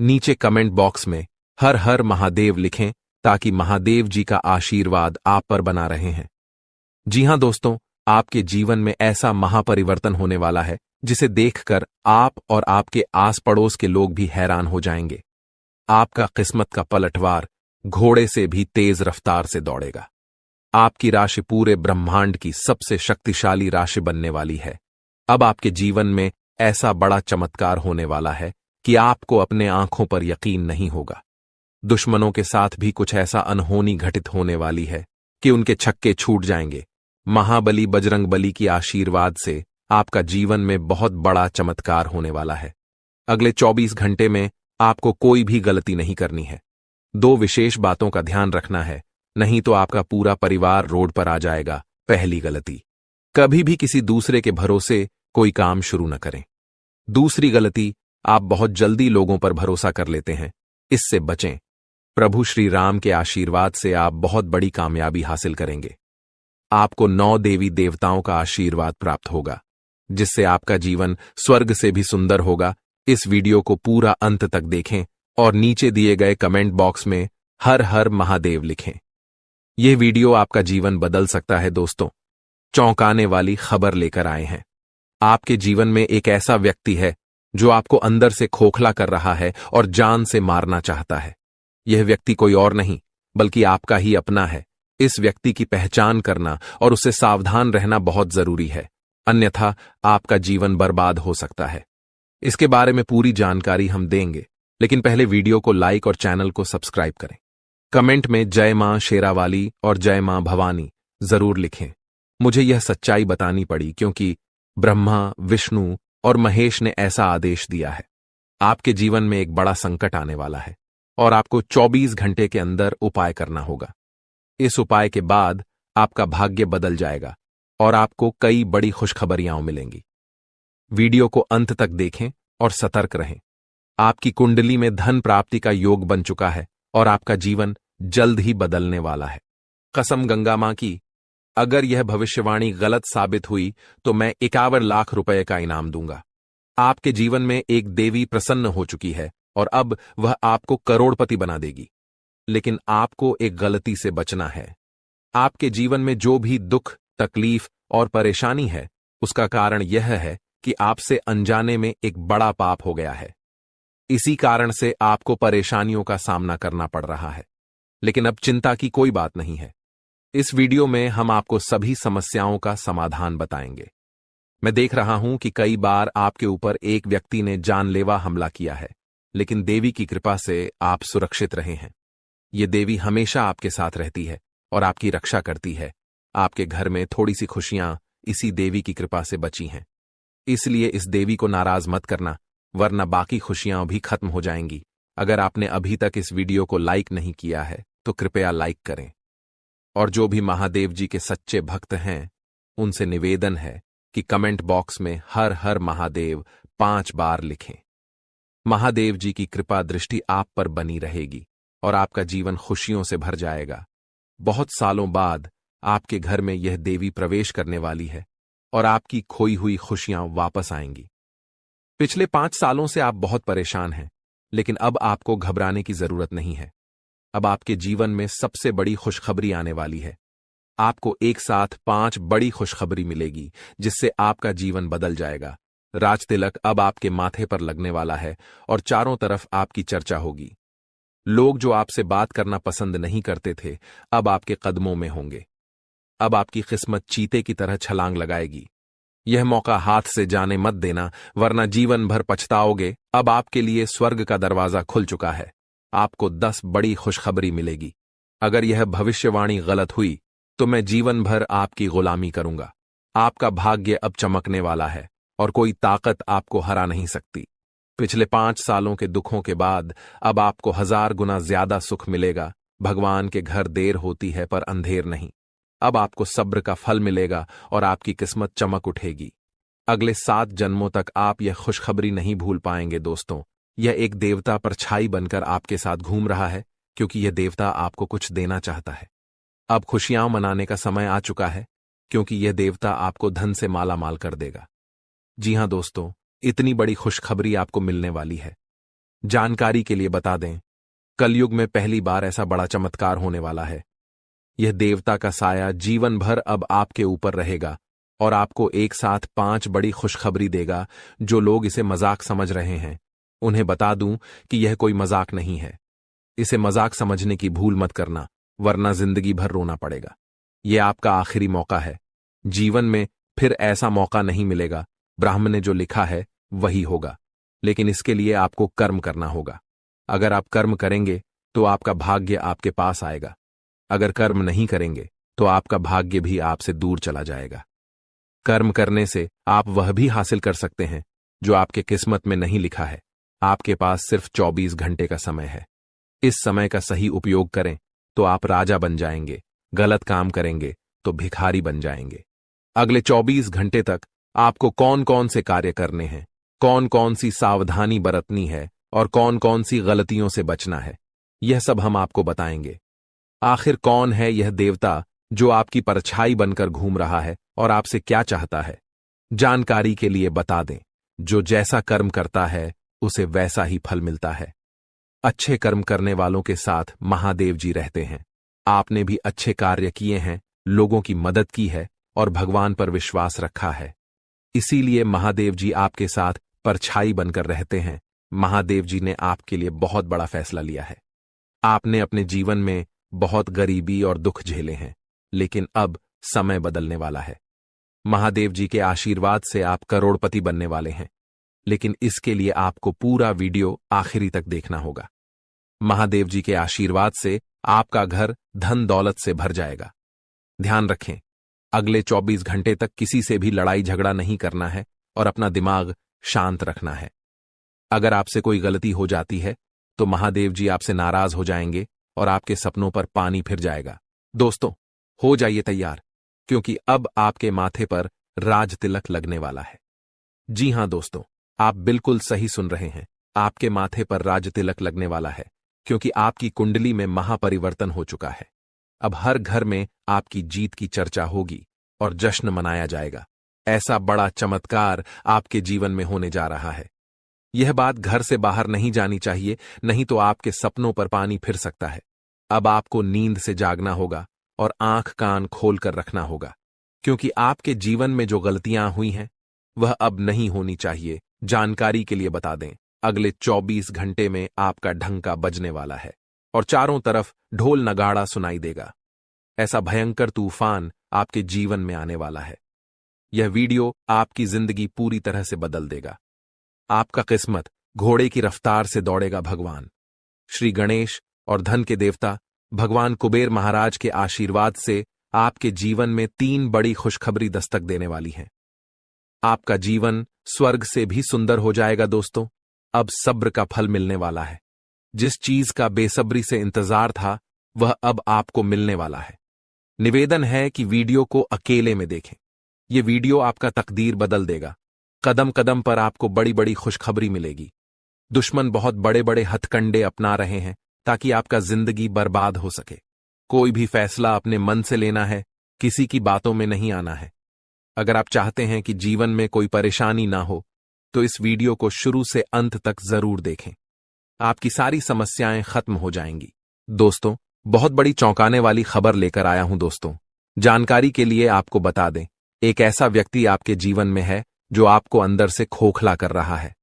नीचे कमेंट बॉक्स में हर हर महादेव लिखें ताकि महादेव जी का आशीर्वाद आप पर बना रहे हैं। जी हां दोस्तों, आपके जीवन में ऐसा महापरिवर्तन होने वाला है जिसे देखकर आप और आपके आस पड़ोस के लोग भी हैरान हो जाएंगे। आपका किस्मत का पलटवार घोड़े से भी तेज रफ्तार से दौड़ेगा। आपकी राशि पूरे ब्रह्मांड की सबसे शक्तिशाली राशि बनने वाली है। अब आपके जीवन में ऐसा बड़ा चमत्कार होने वाला है कि आपको अपने आंखों पर यकीन नहीं होगा। दुश्मनों के साथ भी कुछ ऐसा अनहोनी घटित होने वाली है कि उनके छक्के छूट जाएंगे। महाबली बजरंगबली की आशीर्वाद से आपका जीवन में बहुत बड़ा चमत्कार होने वाला है। अगले 24 घंटे में आपको कोई भी गलती नहीं करनी है। 2 विशेष बातों का ध्यान रखना है, नहीं तो आपका पूरा परिवार रोड पर आ जाएगा। पहली गलती, कभी भी किसी दूसरे के भरोसे कोई काम शुरू न करें। दूसरी गलती, आप बहुत जल्दी लोगों पर भरोसा कर लेते हैं। इससे बचें। प्रभु श्री राम के आशीर्वाद से आप बहुत बड़ी कामयाबी हासिल करेंगे। आपको 9 देवी देवताओं का आशीर्वाद प्राप्त होगा, जिससे आपका जीवन स्वर्ग से भी सुंदर होगा। इस वीडियो को पूरा अंत तक देखें और नीचे दिए गए कमेंट बॉक्स में हर हर महादेव लिखें। यह वीडियो आपका जीवन बदल सकता है दोस्तों। चौंकाने वाली खबर लेकर आए हैं। आपके जीवन में एक ऐसा व्यक्ति है जो आपको अंदर से खोखला कर रहा है और जान से मारना चाहता है। यह व्यक्ति कोई और नहीं बल्कि आपका ही अपना है। इस व्यक्ति की पहचान करना और उससे सावधान रहना बहुत जरूरी है, अन्यथा आपका जीवन बर्बाद हो सकता है। इसके बारे में पूरी जानकारी हम देंगे, लेकिन पहले वीडियो को लाइक और चैनल को सब्सक्राइब करें। कमेंट में जय मां शेरावाली और जय मां भवानी जरूर लिखें। मुझे यह सच्चाई बतानी पड़ी क्योंकि ब्रह्मा, विष्णु और महेश ने ऐसा आदेश दिया है। आपके जीवन में एक बड़ा संकट आने वाला है और आपको 24 घंटे के अंदर उपाय करना होगा। इस उपाय के बाद आपका भाग्य बदल जाएगा और आपको कई बड़ी खुशखबरियां मिलेंगी। वीडियो को अंत तक देखें और सतर्क रहें। आपकी कुंडली में धन प्राप्ति का योग बन चुका है और आपका जीवन जल्द ही बदलने वाला है। कसम गंगा मां की, अगर यह भविष्यवाणी गलत साबित हुई तो मैं 51 लाख रुपए का इनाम दूंगा। आपके जीवन में एक देवी प्रसन्न हो चुकी है और अब वह आपको करोड़पति बना देगी। लेकिन आपको एक गलती से बचना है। आपके जीवन में जो भी दुख, तकलीफ और परेशानी है, उसका कारण यह है कि आपसे अनजाने में एक बड़ा पाप हो गया है। इसी कारण से आपको परेशानियों का सामना करना पड़ रहा है। लेकिन अब चिंता की कोई बात नहीं है। इस वीडियो में हम आपको सभी समस्याओं का समाधान बताएंगे। मैं देख रहा हूं कि कई बार आपके ऊपर एक व्यक्ति ने जानलेवा हमला किया है, लेकिन देवी की कृपा से आप सुरक्षित रहे हैं। ये देवी हमेशा आपके साथ रहती है और आपकी रक्षा करती है। आपके घर में थोड़ी सी खुशियां इसी देवी की कृपा से बची हैं। इसलिए इस देवी को नाराज मत करना, वरना बाकी खुशियां भी खत्म हो जाएंगी। अगर आपने अभी तक इस वीडियो को लाइक नहीं किया है तो कृपया लाइक करें। और जो भी महादेव जी के सच्चे भक्त हैं, उनसे निवेदन है कि कमेंट बॉक्स में हर हर महादेव 5 बार लिखें। महादेव जी की कृपा दृष्टि आप पर बनी रहेगी और आपका जीवन खुशियों से भर जाएगा। बहुत सालों बाद आपके घर में यह देवी प्रवेश करने वाली है और आपकी खोई हुई खुशियां वापस आएंगी। पिछले 5 सालों से आप बहुत परेशान हैं, लेकिन अब आपको घबराने की जरूरत नहीं है। अब आपके जीवन में सबसे बड़ी खुशखबरी आने वाली है। आपको एक साथ 5 बड़ी खुशखबरी मिलेगी, जिससे आपका जीवन बदल जाएगा। राज तिलक अब आपके माथे पर लगने वाला है और चारों तरफ आपकी चर्चा होगी। लोग जो आपसे बात करना पसंद नहीं करते थे, अब आपके कदमों में होंगे। अब आपकी किस्मत चीते की तरह छलांग लगाएगी। यह मौका हाथ से जाने मत देना, वरना जीवन भर पछताओगे। अब आपके लिए स्वर्ग का दरवाजा खुल चुका है। आपको 10 बड़ी खुशखबरी मिलेगी। अगर यह भविष्यवाणी गलत हुई तो मैं जीवन भर आपकी गुलामी करूंगा। आपका भाग्य अब चमकने वाला है और कोई ताकत आपको हरा नहीं सकती। पिछले 5 सालों के दुखों के बाद अब आपको 1000 गुना ज्यादा सुख मिलेगा। भगवान के घर देर होती है पर अंधेर नहीं। अब आपको सब्र का फल मिलेगा और आपकी किस्मत चमक उठेगी। अगले 7 जन्मों तक आप यह खुशखबरी नहीं भूल पाएंगे दोस्तों। यह एक देवता परछाई बनकर आपके साथ घूम रहा है, क्योंकि यह देवता आपको कुछ देना चाहता है। अब खुशियां मनाने का समय आ चुका है, क्योंकि यह देवता आपको धन से माला माल कर देगा। जी हां दोस्तों, इतनी बड़ी खुशखबरी आपको मिलने वाली है। जानकारी के लिए बता दें, कलयुग में पहली बार ऐसा बड़ा चमत्कार होने वाला है। यह देवता का साया जीवन भर अब आपके ऊपर रहेगा और आपको एक साथ 5 बड़ी खुशखबरी देगा। जो लोग इसे मजाक समझ रहे हैं, उन्हें बता दूं कि यह कोई मजाक नहीं है। इसे मजाक समझने की भूल मत करना, वरना जिंदगी भर रोना पड़ेगा। यह आपका आखिरी मौका है। जीवन में फिर ऐसा मौका नहीं मिलेगा। ब्राह्मण ने जो लिखा है वही होगा, लेकिन इसके लिए आपको कर्म करना होगा। अगर आप कर्म करेंगे तो आपका भाग्य आपके पास आएगा। अगर कर्म नहीं करेंगे तो आपका भाग्य भी आपसे दूर चला जाएगा। कर्म करने से आप वह भी हासिल कर सकते हैं जो आपके किस्मत में नहीं लिखा है। आपके पास सिर्फ 24 घंटे का समय है। इस समय का सही उपयोग करें तो आप राजा बन जाएंगे। गलत काम करेंगे तो भिखारी बन जाएंगे। अगले 24 घंटे तक आपको कौन कौन से कार्य करने हैं, कौन कौन सी सावधानी बरतनी है और कौन कौन सी गलतियों से बचना है, यह सब हम आपको बताएंगे। आखिर कौन है यह देवता जो आपकी परछाई बनकर घूम रहा है और आपसे क्या चाहता है? जानकारी के लिए बता दें, जो जैसा कर्म करता है उसे वैसा ही फल मिलता है। अच्छे कर्म करने वालों के साथ महादेव जी रहते हैं। आपने भी अच्छे कार्य किए हैं, लोगों की मदद की है और भगवान पर विश्वास रखा है, इसीलिए महादेव जी आपके साथ परछाई बनकर रहते हैं। महादेव जी ने आपके लिए बहुत बड़ा फैसला लिया है। आपने अपने जीवन में बहुत गरीबी और दुख झेले हैं, लेकिन अब समय बदलने वाला है। महादेव जी के आशीर्वाद से आप करोड़पति बनने वाले हैं, लेकिन इसके लिए आपको पूरा वीडियो आखिरी तक देखना होगा। महादेव जी के आशीर्वाद से आपका घर धन दौलत से भर जाएगा। ध्यान रखें, अगले 24 घंटे तक किसी से भी लड़ाई झगड़ा नहीं करना है और अपना दिमाग शांत रखना है। अगर आपसे कोई गलती हो जाती है तो महादेव जी आपसे नाराज हो जाएंगे और आपके सपनों पर पानी फिर जाएगा। दोस्तों, हो जाइए तैयार, क्योंकि अब आपके माथे पर राज तिलक लगने वाला है। जी हां दोस्तों, आप बिल्कुल सही सुन रहे हैं। आपके माथे पर राज तिलक लगने वाला है, क्योंकि आपकी कुंडली में महापरिवर्तन हो चुका है। अब हर घर में आपकी जीत की चर्चा होगी और जश्न मनाया जाएगा। ऐसा बड़ा चमत्कार आपके जीवन में होने जा रहा है। यह बात घर से बाहर नहीं जानी चाहिए, नहीं तो आपके सपनों पर पानी फिर सकता है। अब आपको नींद से जागना होगा और आंख कान खोल कर रखना होगा, क्योंकि आपके जीवन में जो गलतियां हुई हैं वह अब नहीं होनी चाहिए। जानकारी के लिए बता दें, अगले 24 घंटे में आपका ढंका बजने वाला है और चारों तरफ ढोल नगाड़ा सुनाई देगा। ऐसा भयंकर तूफान आपके जीवन में आने वाला है। यह वीडियो आपकी जिंदगी पूरी तरह से बदल देगा। आपका किस्मत घोड़े की रफ्तार से दौड़ेगा। भगवान श्री गणेश और धन के देवता भगवान कुबेर महाराज के आशीर्वाद से आपके जीवन में 3 बड़ी खुशखबरी दस्तक देने वाली हैं। आपका जीवन स्वर्ग से भी सुंदर हो जाएगा। दोस्तों, अब सब्र का फल मिलने वाला है। जिस चीज का बेसब्री से इंतजार था वह अब आपको मिलने वाला है। निवेदन है कि वीडियो को अकेले में देखें। ये वीडियो आपका तकदीर बदल देगा। कदम कदम पर आपको बड़ी बड़ी खुशखबरी मिलेगी। दुश्मन बहुत बड़े बड़े हथकंडे अपना रहे हैं ताकि आपका जिंदगी बर्बाद हो सके। कोई भी फैसला अपने मन से लेना है, किसी की बातों में नहीं आना है। अगर आप चाहते हैं कि जीवन में कोई परेशानी ना हो तो इस वीडियो को शुरू से अंत तक जरूर देखें। आपकी सारी समस्याएं खत्म हो जाएंगी। दोस्तों, बहुत बड़ी चौंकाने वाली खबर लेकर आया हूं दोस्तों। जानकारी के लिए आपको बता दें, एक ऐसा व्यक्ति आपके जीवन में है जो आपको अंदर से खोखला कर रहा है।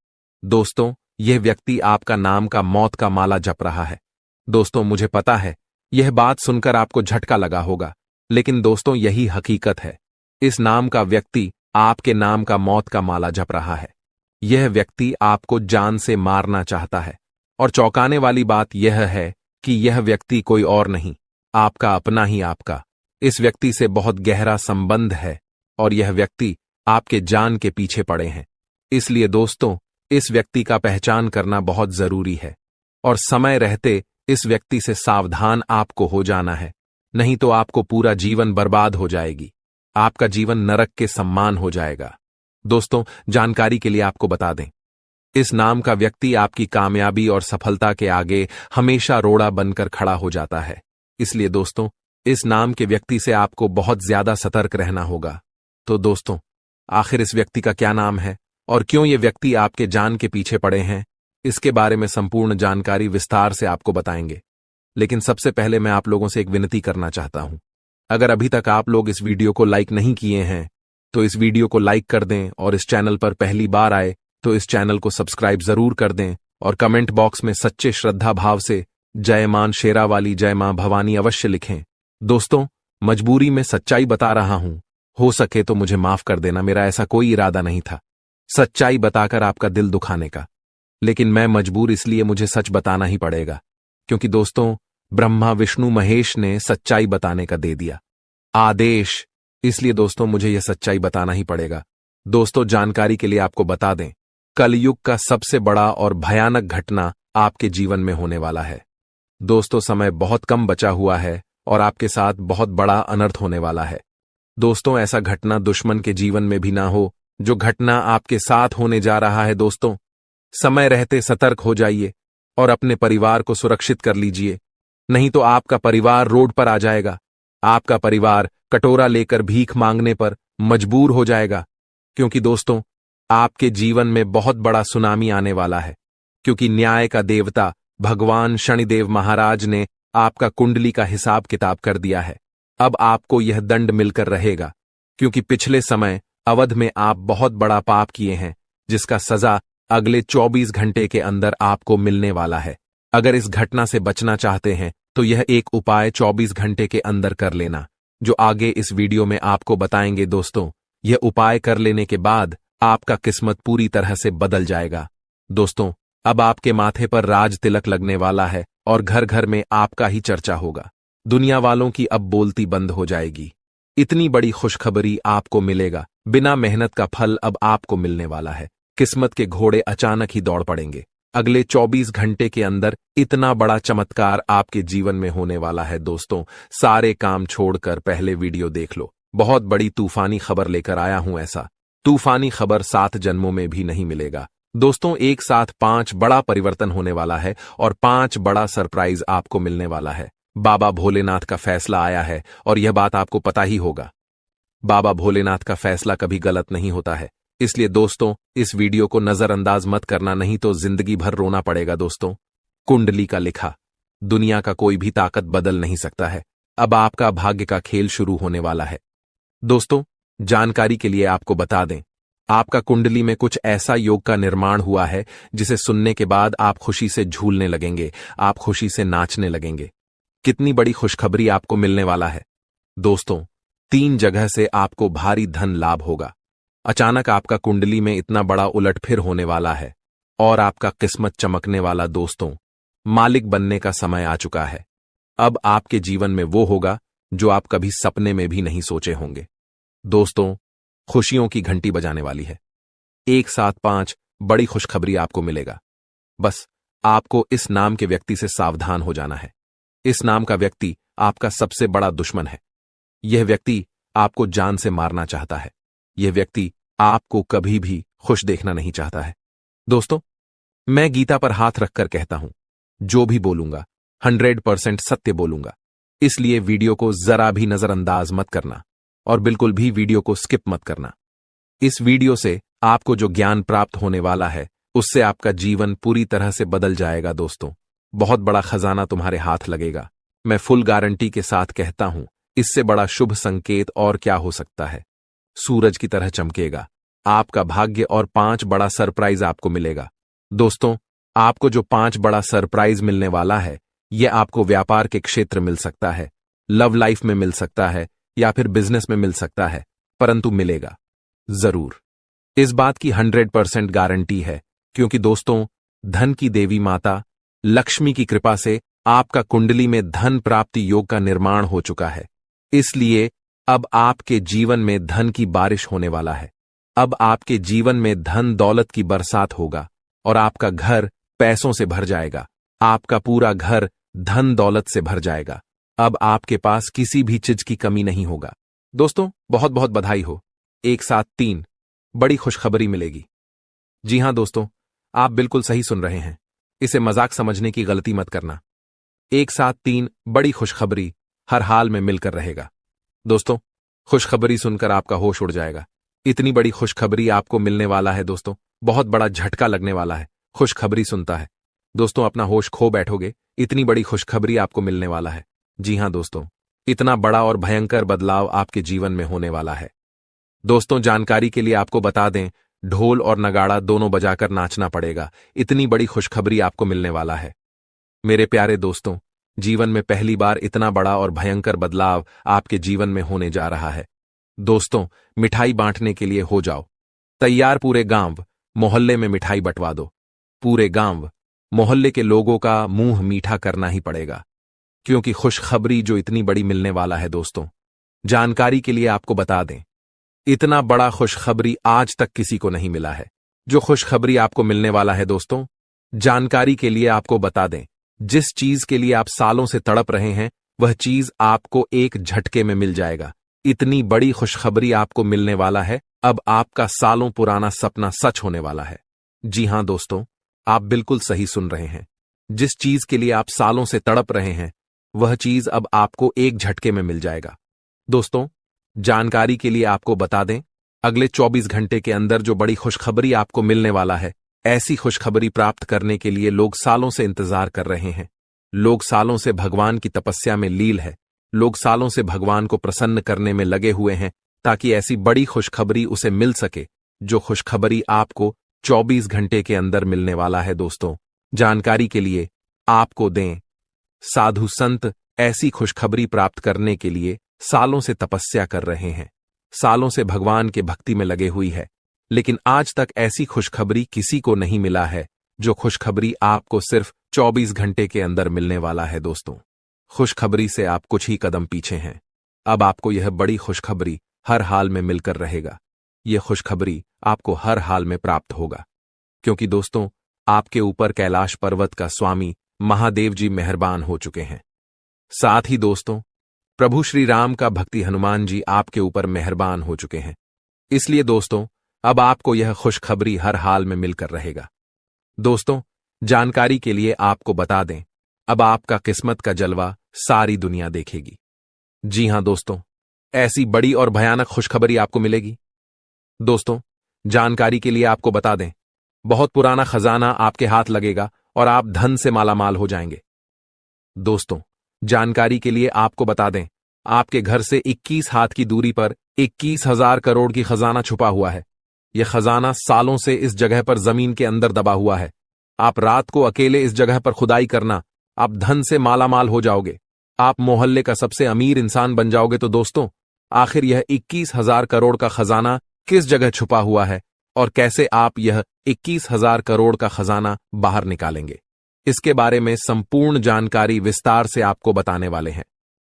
दोस्तों, यह व्यक्ति आपका नाम का मौत का माला जप रहा है। दोस्तों, मुझे पता है यह बात सुनकर आपको झटका लगा होगा, लेकिन दोस्तों यही हकीकत है। इस नाम का व्यक्ति आपके नाम का मौत का माला जप रहा है। यह व्यक्ति आपको जान से मारना चाहता है। और चौंकाने वाली बात यह है कि यह व्यक्ति कोई और नहीं, आपका अपना ही आपका इस व्यक्ति से बहुत गहरा संबंध है और यह व्यक्ति आपके जान के पीछे पड़े हैं। इसलिए दोस्तों, इस व्यक्ति का पहचान करना बहुत जरूरी है और समय रहते इस व्यक्ति से सावधान आपको हो जाना है, नहीं तो आपको पूरा जीवन बर्बाद हो जाएगी। आपका जीवन नरक के समान हो जाएगा। दोस्तों, जानकारी के लिए आपको बता दें, इस नाम का व्यक्ति आपकी कामयाबी और सफलता के आगे हमेशा रोड़ा बनकर खड़ा हो जाता है। इसलिए दोस्तों, इस नाम के व्यक्ति से आपको बहुत ज्यादा सतर्क रहना होगा। तो दोस्तों, आखिर इस व्यक्ति का क्या नाम है और क्यों ये व्यक्ति आपके जान के पीछे पड़े हैं, इसके बारे में संपूर्ण जानकारी विस्तार से आपको बताएंगे। लेकिन सबसे पहले मैं आप लोगों से एक विनती करना चाहता हूं। अगर अभी तक आप लोग इस वीडियो को लाइक नहीं किए हैं तो इस वीडियो को लाइक कर दें और इस चैनल पर पहली बार आए तो इस चैनल को सब्सक्राइब जरूर कर दें और कमेंट बॉक्स में सच्चे श्रद्धा भाव से जय मां शेरावाली, जय मां भवानी अवश्य लिखें। दोस्तों, मजबूरी में सच्चाई बता रहा हूं, हो सके तो मुझे माफ कर देना। मेरा ऐसा कोई इरादा नहीं था सच्चाई बताकर आपका दिल दुखाने का, लेकिन मैं मजबूर इसलिए मुझे सच बताना ही पड़ेगा, क्योंकि दोस्तों ब्रह्मा विष्णु महेश ने सच्चाई बताने का दे दिया आदेश। इसलिए दोस्तों मुझे यह सच्चाई बताना ही पड़ेगा। दोस्तों, जानकारी के लिए आपको बता दें, कलयुग का सबसे बड़ा और भयानक घटना आपके जीवन में होने वाला है। दोस्तों, समय बहुत कम बचा हुआ है और आपके साथ बहुत बड़ा अनर्थ होने वाला है। दोस्तों, ऐसा घटना दुश्मन के जीवन में भी ना हो जो घटना आपके साथ होने जा रहा है। दोस्तों, समय रहते सतर्क हो जाइए और अपने परिवार को सुरक्षित कर लीजिए, नहीं तो आपका परिवार रोड पर आ जाएगा। आपका परिवार कटोरा लेकर भीख मांगने पर मजबूर हो जाएगा, क्योंकि दोस्तों आपके जीवन में बहुत बड़ा सुनामी आने वाला है। क्योंकि न्याय का देवता भगवान शनिदेव महाराज ने आपका कुंडली का हिसाब किताब कर दिया है। अब आपको यह दंड मिलकर रहेगा, क्योंकि पिछले समय अवध में आप बहुत बड़ा पाप किए हैं, जिसका सजा अगले 24 घंटे के अंदर आपको मिलने वाला है। अगर इस घटना से बचना चाहते हैं तो यह एक उपाय 24 घंटे के अंदर कर लेना, जो आगे इस वीडियो में आपको बताएंगे। दोस्तों, यह उपाय कर लेने के बाद आपका किस्मत पूरी तरह से बदल जाएगा। दोस्तों, अब आपके माथे पर राज तिलक लगने वाला है और घर घर में आपका ही चर्चा होगा। दुनिया वालों की अब बोलती बंद हो जाएगी। इतनी बड़ी खुशखबरी आपको मिलेगा। बिना मेहनत का फल अब आपको मिलने वाला है। किस्मत के घोड़े अचानक ही दौड़ पड़ेंगे। अगले 24 घंटे के अंदर इतना बड़ा चमत्कार आपके जीवन में होने वाला है। दोस्तों, सारे काम छोड़कर पहले वीडियो देख लो। बहुत बड़ी तूफानी खबर लेकर आया हूं। ऐसा तूफानी खबर 7 जन्मों में भी नहीं मिलेगा। दोस्तों, एक साथ 5 बड़ा परिवर्तन होने वाला है और 5 बड़ा सरप्राइज आपको मिलने वाला है। बाबा भोलेनाथ का फैसला आया है और यह बात आपको पता ही होगा। बाबा भोलेनाथ का फैसला कभी गलत नहीं होता है। इसलिए दोस्तों, इस वीडियो को नजरअंदाज मत करना, नहीं तो जिंदगी भर रोना पड़ेगा। दोस्तों, कुंडली का लिखा दुनिया का कोई भी ताकत बदल नहीं सकता है। अब आपका भाग्य का खेल शुरू होने वाला है। दोस्तों, जानकारी के लिए आपको बता दें, आपका कुंडली में कुछ ऐसा योग का निर्माण हुआ है जिसे सुनने के बाद आप खुशी से झूलने लगेंगे, आप खुशी से नाचने लगेंगे। कितनी बड़ी खुशखबरी आपको मिलने वाला है। दोस्तों, 3 जगह से आपको भारी धन लाभ होगा। अचानक आपका कुंडली में इतना बड़ा उलटफेर होने वाला है और आपका किस्मत चमकने वाला। दोस्तों, मालिक बनने का समय आ चुका है। अब आपके जीवन में वो होगा जो आप कभी सपने में भी नहीं सोचे होंगे। दोस्तों, खुशियों की घंटी बजाने वाली है। एक साथ 5 बड़ी खुशखबरी आपको मिलेगा। बस आपको इस नाम के व्यक्ति से सावधान हो जाना है। इस नाम का व्यक्ति आपका सबसे बड़ा दुश्मन है। यह व्यक्ति आपको जान से मारना चाहता है। यह व्यक्ति आपको कभी भी खुश देखना नहीं चाहता है। दोस्तों, मैं गीता पर हाथ रखकर कहता हूं, जो भी बोलूंगा 100% सत्य बोलूंगा। इसलिए वीडियो को जरा भी नजरअंदाज मत करना और बिल्कुल भी वीडियो को स्किप मत करना। इस वीडियो से आपको जो ज्ञान प्राप्त होने वाला है, उससे आपका जीवन पूरी तरह से बदल जाएगा। दोस्तों, बहुत बड़ा खजाना तुम्हारे हाथ लगेगा। मैं फुल गारंटी के साथ कहता हूं, इससे बड़ा शुभ संकेत और क्या हो सकता है। सूरज की तरह चमकेगा आपका भाग्य और 5 बड़ा सरप्राइज आपको मिलेगा। दोस्तों, आपको जो 5 बड़ा सरप्राइज मिलने वाला है, यह आपको व्यापार के क्षेत्र मिल सकता है, लव लाइफ में मिल सकता है या फिर बिजनेस में मिल सकता है, परंतु मिलेगा जरूर। इस बात की 100% गारंटी है, क्योंकि दोस्तों, धन की देवी माता लक्ष्मी की कृपा से आपका कुंडली में धन प्राप्ति योग का निर्माण हो चुका है। इसलिए अब आपके जीवन में धन की बारिश होने वाला है। अब आपके जीवन में धन दौलत की बरसात होगा और आपका घर पैसों से भर जाएगा। आपका पूरा घर धन दौलत से भर जाएगा। अब आपके पास किसी भी चीज की कमी नहीं होगा। दोस्तों, बहुत बहुत बधाई हो। एक साथ 3 बड़ी खुशखबरी मिलेगी। जी हां दोस्तों, आप बिल्कुल सही सुन रहे हैं। इसे मजाक समझने की गलती मत करना। एक साथ 3 बड़ी खुशखबरी हर हाल में मिलकर रहेगा। दोस्तों, खुशखबरी सुनकर आपका होश उड़ जाएगा। इतनी बड़ी खुशखबरी आपको मिलने वाला है दोस्तों, बहुत बड़ा झटका लगने वाला है। खुशखबरी सुनता है दोस्तों, अपना होश खो बैठोगे। इतनी बड़ी खुशखबरी आपको मिलने वाला है। जी हां दोस्तों, इतना बड़ा और भयंकर बदलाव आपके जीवन में होने वाला है। दोस्तों, जानकारी के लिए आपको बता दें, ढोल और नगाड़ा दोनों बजाकर नाचना पड़ेगा। इतनी बड़ी खुशखबरी आपको मिलने वाला है। मेरे प्यारे दोस्तों, जीवन में पहली बार इतना बड़ा और भयंकर बदलाव आपके जीवन में होने जा रहा है। दोस्तों, मिठाई बांटने के लिए हो जाओ तैयार। पूरे गांव मोहल्ले में मिठाई बंटवा दो। पूरे गांव मोहल्ले के लोगों का मुंह मीठा करना ही पड़ेगा, क्योंकि खुशखबरी जो इतनी बड़ी मिलने वाला है। दोस्तों, जानकारी के लिए आपको बता दें, इतना बड़ा खुशखबरी आज तक किसी को नहीं मिला है। जो खुशखबरी आपको मिलने वाला है दोस्तों, जानकारी के लिए आपको बता दें, जिस चीज के लिए आप सालों से तड़प रहे हैं, वह चीज आपको एक झटके में मिल जाएगा। इतनी बड़ी खुशखबरी आपको मिलने वाला है। अब आपका सालों पुराना सपना सच होने वाला है। जी हां दोस्तों, आप बिल्कुल सही सुन रहे हैं। जिस चीज के लिए आप सालों से तड़प रहे हैं, वह चीज अब आपको एक झटके में मिल जाएगा। दोस्तों, जानकारी के लिए आपको बता दें, अगले 24 घंटे के अंदर जो बड़ी खुशखबरी आपको मिलने वाला है, ऐसी खुशखबरी प्राप्त करने के लिए लोग सालों से इंतजार कर रहे हैं। लोग सालों से भगवान की तपस्या में लील है। लोग सालों से भगवान को प्रसन्न करने में लगे हुए हैं, ताकि ऐसी बड़ी खुशखबरी उसे मिल सके, जो खुशखबरी आपको 24 घंटे के अंदर मिलने वाला है। दोस्तों, जानकारी के लिए आपको दें, साधु संत ऐसी खुशखबरी प्राप्त करने के लिए सालों से तपस्या कर रहे हैं, सालों से भगवान के भक्ति में लगे हुई है, लेकिन आज तक ऐसी खुशखबरी किसी को नहीं मिला है, जो खुशखबरी आपको सिर्फ 24 घंटे के अंदर मिलने वाला है। दोस्तों, खुशखबरी से आप कुछ ही कदम पीछे हैं। अब आपको यह बड़ी खुशखबरी हर हाल में मिलकर रहेगा। यह खुशखबरी आपको हर हाल में प्राप्त होगा, क्योंकि दोस्तों, आपके ऊपर कैलाश पर्वत का स्वामी महादेव जी मेहरबान हो चुके हैं। साथ ही दोस्तों, प्रभु श्री राम का भक्ति हनुमान जी आपके ऊपर मेहरबान हो चुके हैं। इसलिए दोस्तों, अब आपको यह खुशखबरी हर हाल में मिलकर रहेगा। दोस्तों, जानकारी के लिए आपको बता दें, अब आपका किस्मत का जलवा सारी दुनिया देखेगी। जी हां दोस्तों, ऐसी बड़ी और भयानक खुशखबरी आपको मिलेगी। दोस्तों, जानकारी के लिए आपको बता दें, बहुत पुराना खजाना आपके हाथ लगेगा और आप धन से मालामाल हो जाएंगे। दोस्तों, जानकारी के लिए आपको बता दें, आपके घर से 21 हाथ की दूरी पर 21,000 करोड़ की खजाना छुपा हुआ है। यह खजाना सालों से इस जगह पर जमीन के अंदर दबा हुआ है। आप रात को अकेले इस जगह पर खुदाई करना, आप धन से मालामाल हो जाओगे। आप मोहल्ले का सबसे अमीर इंसान बन जाओगे। तो दोस्तों, आखिर यह 21,000 करोड़ का खजाना किस जगह छुपा हुआ है और कैसे आप यह 21,000 करोड़ का खजाना बाहर निकालेंगे, इसके बारे में संपूर्ण जानकारी विस्तार से आपको बताने वाले हैं।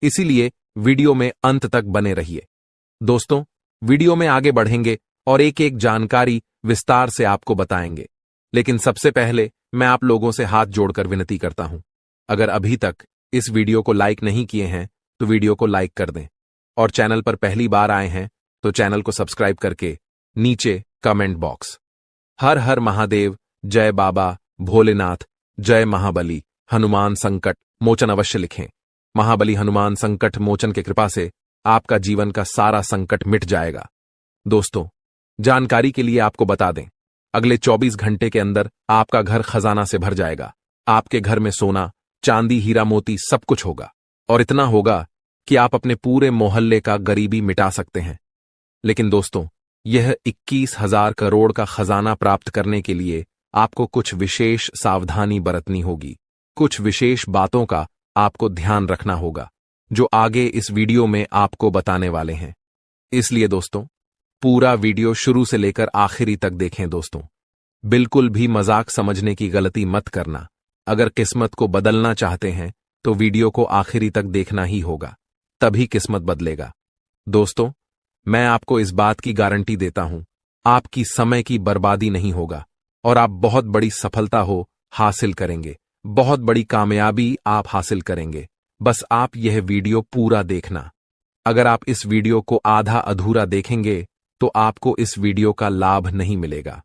इसीलिए वीडियो में अंत तक बने रहिए। दोस्तों, वीडियो में आगे बढ़ेंगे और एक एक जानकारी विस्तार से आपको बताएंगे, लेकिन सबसे पहले मैं आप लोगों से हाथ जोड़कर विनती करता हूं, अगर अभी तक इस वीडियो को लाइक नहीं किए हैं तो वीडियो को लाइक कर दें और चैनल पर पहली बार आए हैं तो चैनल को सब्सक्राइब करके नीचे कमेंट बॉक्स हर हर महादेव, जय बाबा भोलेनाथ, जय महाबली हनुमान संकट मोचन अवश्य लिखें। महाबली हनुमान संकट मोचन की कृपा से आपका जीवन का सारा संकट मिट जाएगा। दोस्तों, जानकारी के लिए आपको बता दें, अगले 24 घंटे के अंदर आपका घर खजाना से भर जाएगा। आपके घर में सोना, चांदी, हीरा मोती सब कुछ होगा और इतना होगा कि आप अपने पूरे मोहल्ले का गरीबी मिटा सकते हैं। लेकिन दोस्तों, यह 21,000 करोड़ का खजाना प्राप्त करने के लिए आपको कुछ विशेष सावधानी बरतनी होगी। कुछ विशेष बातों का आपको ध्यान रखना होगा जो आगे इस वीडियो में आपको बताने वाले हैं। इसलिए दोस्तों, पूरा वीडियो शुरू से लेकर आखिरी तक देखें। दोस्तों, बिल्कुल भी मजाक समझने की गलती मत करना। अगर किस्मत को बदलना चाहते हैं तो वीडियो को आखिरी तक देखना ही होगा, तभी किस्मत बदलेगा। दोस्तों, मैं आपको इस बात की गारंटी देता हूं, आपकी समय की बर्बादी नहीं होगा और आप बहुत बड़ी सफलता हासिल करेंगे, बहुत बड़ी कामयाबी आप हासिल करेंगे। बस आप यह वीडियो पूरा देखना। अगर आप इस वीडियो को आधा अधूरा देखेंगे तो आपको इस वीडियो का लाभ नहीं मिलेगा।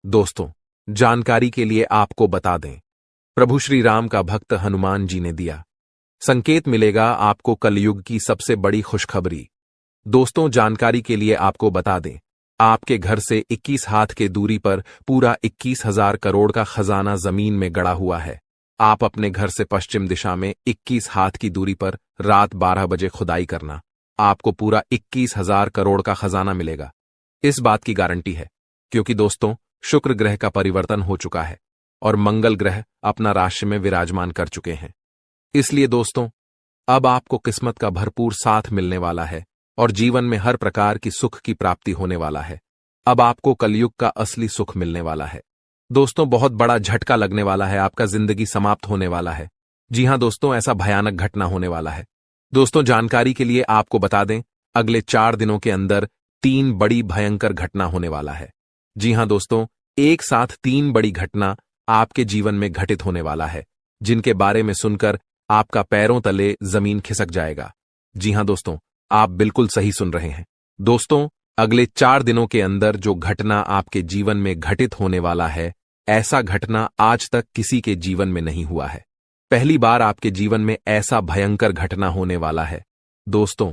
दोस्तों, जानकारी के लिए आपको बता दें, प्रभु श्री राम का भक्त हनुमान जी ने दिया संकेत मिलेगा आपको कलयुग की सबसे बड़ी खुशखबरी। दोस्तों, जानकारी के लिए आपको बता दें, आपके घर से 21 हाथ के दूरी पर पूरा 21,000 करोड़ का खजाना जमीन में गड़ा हुआ है। आप अपने घर से पश्चिम दिशा में 21 हाथ की दूरी पर रात 12 बजे खुदाई करना, आपको पूरा 21,000 करोड़ का खजाना मिलेगा। इस बात की गारंटी है क्योंकि दोस्तों, शुक्र ग्रह का परिवर्तन हो चुका है और मंगल ग्रह अपना राशि में विराजमान कर चुके हैं। इसलिए दोस्तों, अब आपको किस्मत का भरपूर साथ मिलने वाला है और जीवन में हर प्रकार की सुख की प्राप्ति होने वाला है। अब आपको कलयुग का असली सुख मिलने वाला है। दोस्तों, बहुत बड़ा झटका लगने वाला है, आपका जिंदगी समाप्त होने वाला है। जी हां दोस्तों, ऐसा भयानक घटना होने वाला है। दोस्तों, जानकारी के लिए आपको बता दें, अगले 4 दिनों के अंदर 3 बड़ी भयंकर घटना होने वाला है। जी हां दोस्तों, एक साथ 3 बड़ी घटना आपके जीवन में घटित होने वाला है, जिनके बारे में सुनकर आपका पैरों तले जमीन खिसक जाएगा। जी हां दोस्तों, आप बिल्कुल सही सुन रहे हैं। दोस्तों, अगले 4 दिनों के अंदर जो घटना आपके जीवन में घटित होने वाला है, ऐसा घटना आज तक किसी के जीवन में नहीं हुआ है। पहली बार आपके जीवन में ऐसा भयंकर घटना होने वाला है। दोस्तों,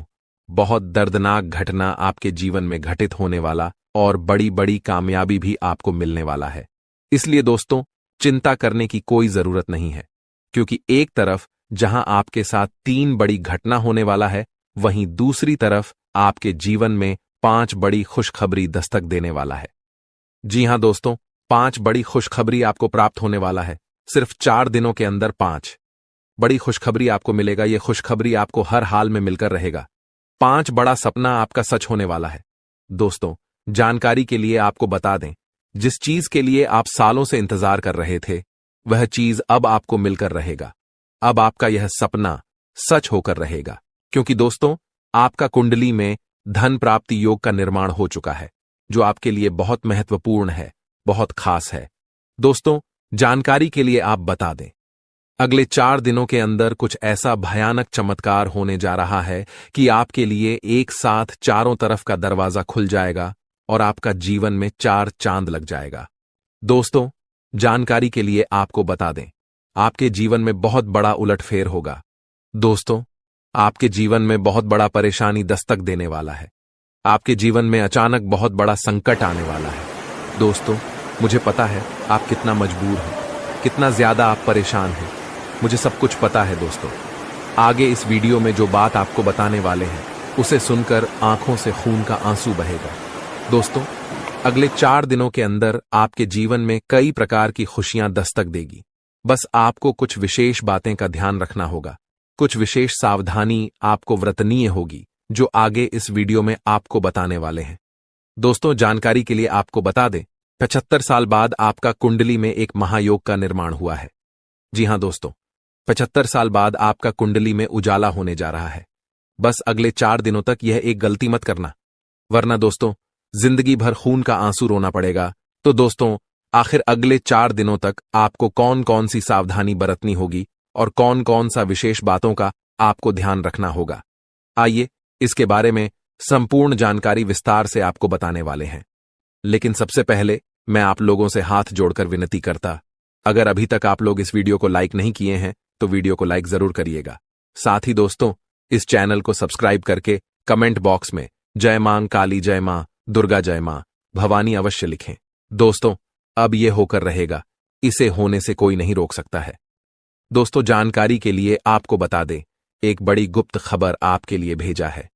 बहुत दर्दनाक घटना आपके जीवन में घटित होने वाला और बड़ी बड़ी कामयाबी भी आपको मिलने वाला है। इसलिए दोस्तों, चिंता करने की कोई जरूरत नहीं है, क्योंकि एक तरफ जहां आपके साथ 3 बड़ी घटना होने वाला है, वहीं दूसरी तरफ आपके जीवन में 5 बड़ी खुशखबरी दस्तक देने वाला है। जी हां दोस्तों, 5 बड़ी खुशखबरी आपको प्राप्त होने वाला है। सिर्फ 4 दिनों के अंदर 5 बड़ी खुशखबरी आपको मिलेगा। यह खुशखबरी आपको हर हाल में मिलकर रहेगा। 5 बड़ा सपना आपका सच होने वाला है। दोस्तों, जानकारी के लिए आपको बता दें, जिस चीज के लिए आप सालों से इंतजार कर रहे थे, वह चीज अब आपको मिलकर रहेगा। अब आपका यह सपना सच होकर रहेगा, क्योंकि दोस्तों, आपका कुंडली में धन प्राप्ति योग का निर्माण हो चुका है, जो आपके लिए बहुत महत्वपूर्ण है, बहुत खास है। दोस्तों, जानकारी के लिए आप बता दें, अगले 4 दिनों के अंदर कुछ ऐसा भयानक चमत्कार होने जा रहा है कि आपके लिए एक साथ चारों तरफ का दरवाजा खुल जाएगा और आपका जीवन में 4 चांद लग जाएगा। दोस्तों, जानकारी के लिए आपको बता दें, आपके जीवन में बहुत बड़ा उलटफेर होगा। दोस्तों, आपके जीवन में बहुत बड़ा परेशानी दस्तक देने वाला है। आपके जीवन में अचानक बहुत बड़ा संकट आने वाला है। दोस्तों, मुझे पता है आप कितना मजबूर हैं, कितना ज्यादा आप परेशान हैं। मुझे सब कुछ पता है। दोस्तों, आगे इस वीडियो में जो बात आपको बताने वाले हैं, उसे सुनकर आंखों से खून का आंसू बहेगा। दोस्तों, अगले 4 दिनों के अंदर आपके जीवन में कई प्रकार की खुशियां दस्तक देगी। बस आपको कुछ विशेष बातें का ध्यान रखना होगा, कुछ विशेष सावधानी आपको व्रतनीय होगी, जो आगे इस वीडियो में आपको बताने वाले हैं। दोस्तों, जानकारी के लिए आपको बता दें, 75 साल बाद आपका कुंडली में एक महायोग का निर्माण हुआ है। जी हां दोस्तों, 75 साल बाद आपका कुंडली में उजाला होने जा रहा है। बस अगले 4 दिनों तक यह एक गलती मत करना, वरना दोस्तों जिंदगी भर खून का आंसू रोना पड़ेगा। तो दोस्तों, आखिर अगले 4 दिनों तक आपको कौन कौन सी सावधानी बरतनी होगी और कौन कौन सा विशेष बातों का आपको ध्यान रखना होगा, आइए इसके बारे में संपूर्ण जानकारी विस्तार से आपको बताने वाले हैं। लेकिन सबसे पहले मैं आप लोगों से हाथ जोड़कर विनती करता, अगर अभी तक आप लोग इस वीडियो को लाइक नहीं किए हैं तो वीडियो को लाइक जरूर करिएगा। साथ ही दोस्तों, इस चैनल को सब्सक्राइब करके कमेंट बॉक्स में जय मां काली, जय मां दुर्गा, जय मां भवानी अवश्य लिखें। दोस्तों, अब यह होकर रहेगा, इसे होने से कोई नहीं रोक सकता है। दोस्तों, जानकारी के लिए आपको बता दें, एक बड़ी गुप्त खबर आपके लिए भेजा है।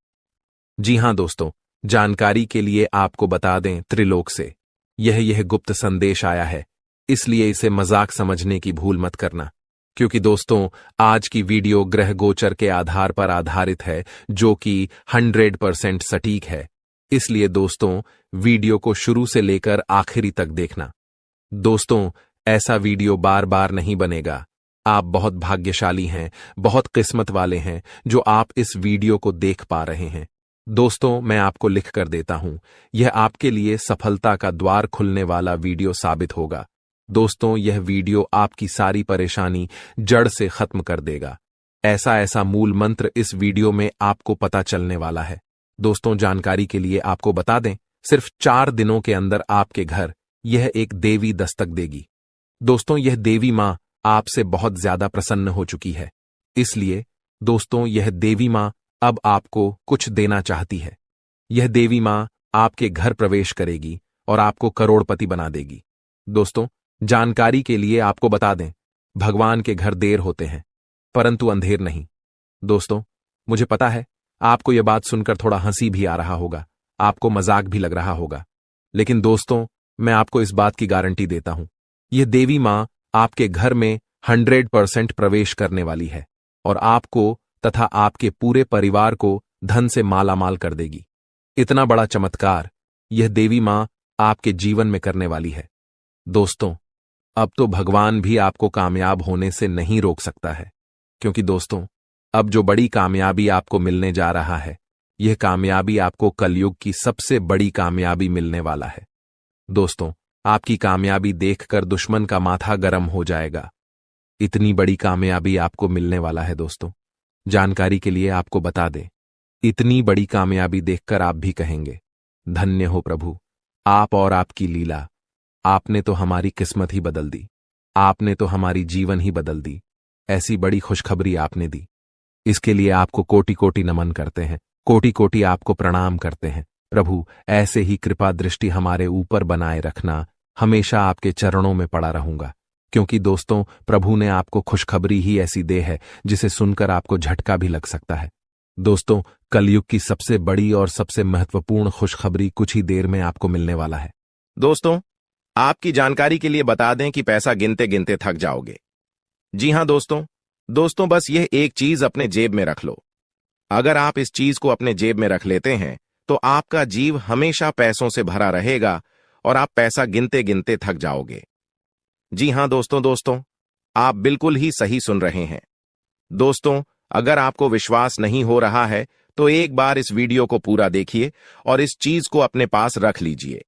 जी हां दोस्तों, जानकारी के लिए आपको बता दें, त्रिलोक से यह गुप्त संदेश आया है, इसलिए इसे मजाक समझने की भूल मत करना, क्योंकि दोस्तों आज की वीडियो ग्रह गोचर के आधार पर आधारित है, जो कि 100% सटीक है। इसलिए दोस्तों वीडियो को शुरू से लेकर आखिरी तक देखना। दोस्तों, ऐसा वीडियो बार बार नहीं बनेगा। आप बहुत भाग्यशाली हैं, बहुत किस्मत वाले हैं जो आप इस वीडियो को देख पा रहे हैं। दोस्तों, मैं आपको लिख कर देता हूं, यह आपके लिए सफलता का द्वार खुलने वाला वीडियो साबित होगा। दोस्तों, यह वीडियो आपकी सारी परेशानी जड़ से खत्म कर देगा। ऐसा मूल मंत्र इस वीडियो में आपको पता चलने वाला है। दोस्तों, जानकारी के लिए आपको बता दें, सिर्फ 4 दिनों के अंदर आपके घर यह एक देवी दस्तक देगी। दोस्तों, यह देवी मां आपसे बहुत ज्यादा प्रसन्न हो चुकी है, इसलिए दोस्तों यह देवी मां अब आपको कुछ देना चाहती है। यह देवी मां आपके घर प्रवेश करेगी और आपको करोड़पति बना देगी। दोस्तों, जानकारी के लिए आपको बता दें, भगवान के घर देर होते हैं परंतु अंधेर नहीं। दोस्तों, मुझे पता है आपको यह बात सुनकर थोड़ा हंसी भी आ रहा होगा, आपको मजाक भी लग रहा होगा, लेकिन दोस्तों मैं आपको इस बात की गारंटी देता हूं, यह देवी मां आपके घर में 100% प्रवेश करने वाली है और आपको तथा आपके पूरे परिवार को धन से मालामाल कर देगी। इतना बड़ा चमत्कार यह देवी मां आपके जीवन में करने वाली है। दोस्तों, अब तो भगवान भी आपको कामयाब होने से नहीं रोक सकता है, क्योंकि दोस्तों अब जो बड़ी कामयाबी आपको मिलने जा रहा है, यह कामयाबी आपको कलयुग की सबसे बड़ी कामयाबी मिलने वाला है। दोस्तों, आपकी कामयाबी देखकर दुश्मन का माथा गर्म हो जाएगा। इतनी बड़ी कामयाबी आपको मिलने वाला है। दोस्तों, जानकारी के लिए आपको बता दें, इतनी बड़ी कामयाबी देखकर आप भी कहेंगे, धन्य हो प्रभु, आप और आपकी लीला, आपने तो हमारी किस्मत ही बदल दी, आपने तो हमारी जीवन ही बदल दी। ऐसी बड़ी खुशखबरी आपने दी, इसके लिए आपको कोटि कोटि नमन करते हैं, कोटि कोटि आपको प्रणाम करते हैं। प्रभु, ऐसे ही कृपा दृष्टि हमारे ऊपर बनाए रखना, हमेशा आपके चरणों में पड़ा रहूंगा, क्योंकि दोस्तों प्रभु ने आपको खुशखबरी ही ऐसी दे है जिसे सुनकर आपको झटका भी लग सकता है। दोस्तों, कलयुग की सबसे बड़ी और सबसे महत्वपूर्ण खुशखबरी कुछ ही देर में आपको मिलने वाला है। दोस्तों, आपकी जानकारी के लिए बता दें कि पैसा गिनते गिनते थक जाओगे। जी हां दोस्तों बस यह एक चीज अपने जेब में रख लो। अगर आप इस चीज को अपने जेब में रख लेते हैं तो आपका जीव हमेशा पैसों से भरा रहेगा और आप पैसा गिनते गिनते थक जाओगे। जी हां दोस्तों आप बिल्कुल ही सही सुन रहे हैं। दोस्तों, अगर आपको विश्वास नहीं हो रहा है तो एक बार इस वीडियो को पूरा देखिए और इस चीज को अपने पास रख लीजिए,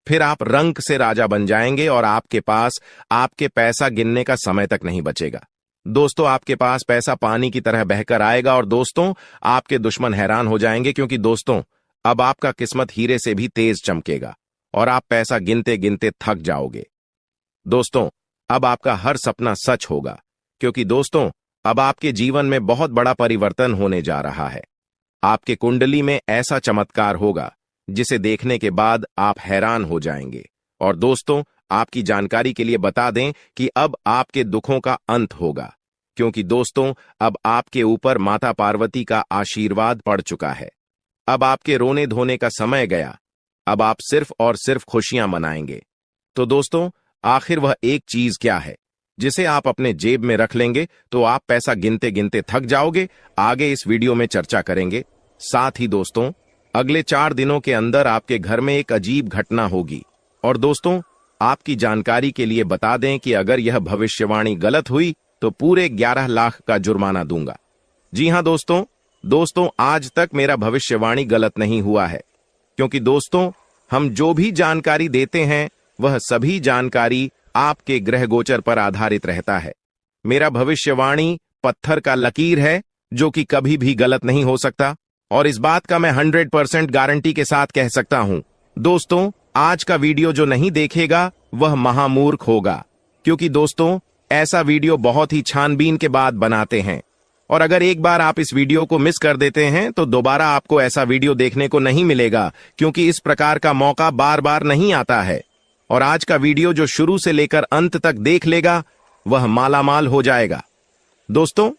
फिर आप रंक से राजा बन जाएंगे और आपके पास आपके पैसा गिनने का समय तक नहीं बचेगा। दोस्तों, आपके पास पैसा पानी की तरह बहकर आएगा और दोस्तों आपके दुश्मन हैरान हो जाएंगे, क्योंकि दोस्तों अब आपका किस्मत हीरे से भी तेज चमकेगा और आप पैसा गिनते गिनते थक जाओगे। दोस्तों, अब आपका हर सपना सच होगा, क्योंकि दोस्तों अब आपके जीवन में बहुत बड़ा परिवर्तन होने जा रहा है। आपके कुंडली में ऐसा चमत्कार होगा जिसे देखने के बाद आप हैरान हो जाएंगे। और दोस्तों, आपकी जानकारी के लिए बता दें कि अब आपके दुखों का अंत होगा, क्योंकि दोस्तों अब आपके ऊपर माता पार्वती का आशीर्वाद पड़ चुका है। अब आपके रोने धोने का समय गया, अब आप सिर्फ और सिर्फ खुशियां मनाएंगे। तो दोस्तों, आखिर वह एक चीज क्या है जिसे आप अपने जेब में रख लेंगे तो आप पैसा गिनते गिनते थक जाओगे? आगे इस वीडियो में चर्चा करेंगे। साथ ही दोस्तों, अगले 4 दिनों के अंदर आपके घर में एक अजीब घटना होगी। और दोस्तों, आपकी जानकारी के लिए बता दें कि अगर यह भविष्यवाणी गलत हुई तो पूरे 11 लाख का जुर्माना दूंगा। जी हां दोस्तों आज तक मेरा भविष्यवाणी गलत नहीं हुआ है, क्योंकि दोस्तों हम जो भी जानकारी देते हैं वह सभी जानकारी आपके ग्रह गोचर पर आधारित रहता है। मेरा भविष्यवाणी पत्थर का लकीर है जो कि कभी भी गलत नहीं हो सकता। और इस बात का मैं 100% गारंटी के साथ कह सकता हूं। दोस्तों, आज का वीडियो जो नहीं देखेगा वह महामूर्ख होगा, क्योंकि दोस्तों ऐसा वीडियो बहुत ही छानबीन के बाद बनाते हैं, और अगर एक बार आप इस वीडियो को मिस कर देते हैं तो दोबारा आपको ऐसा वीडियो देखने को नहीं मिलेगा, क्योंकि इस प्रकार का मौका बार बार नहीं आता है। और आज का वीडियो जो शुरू से लेकर अंत तक देख लेगा वह मालामाल हो जाएगा। दोस्तों,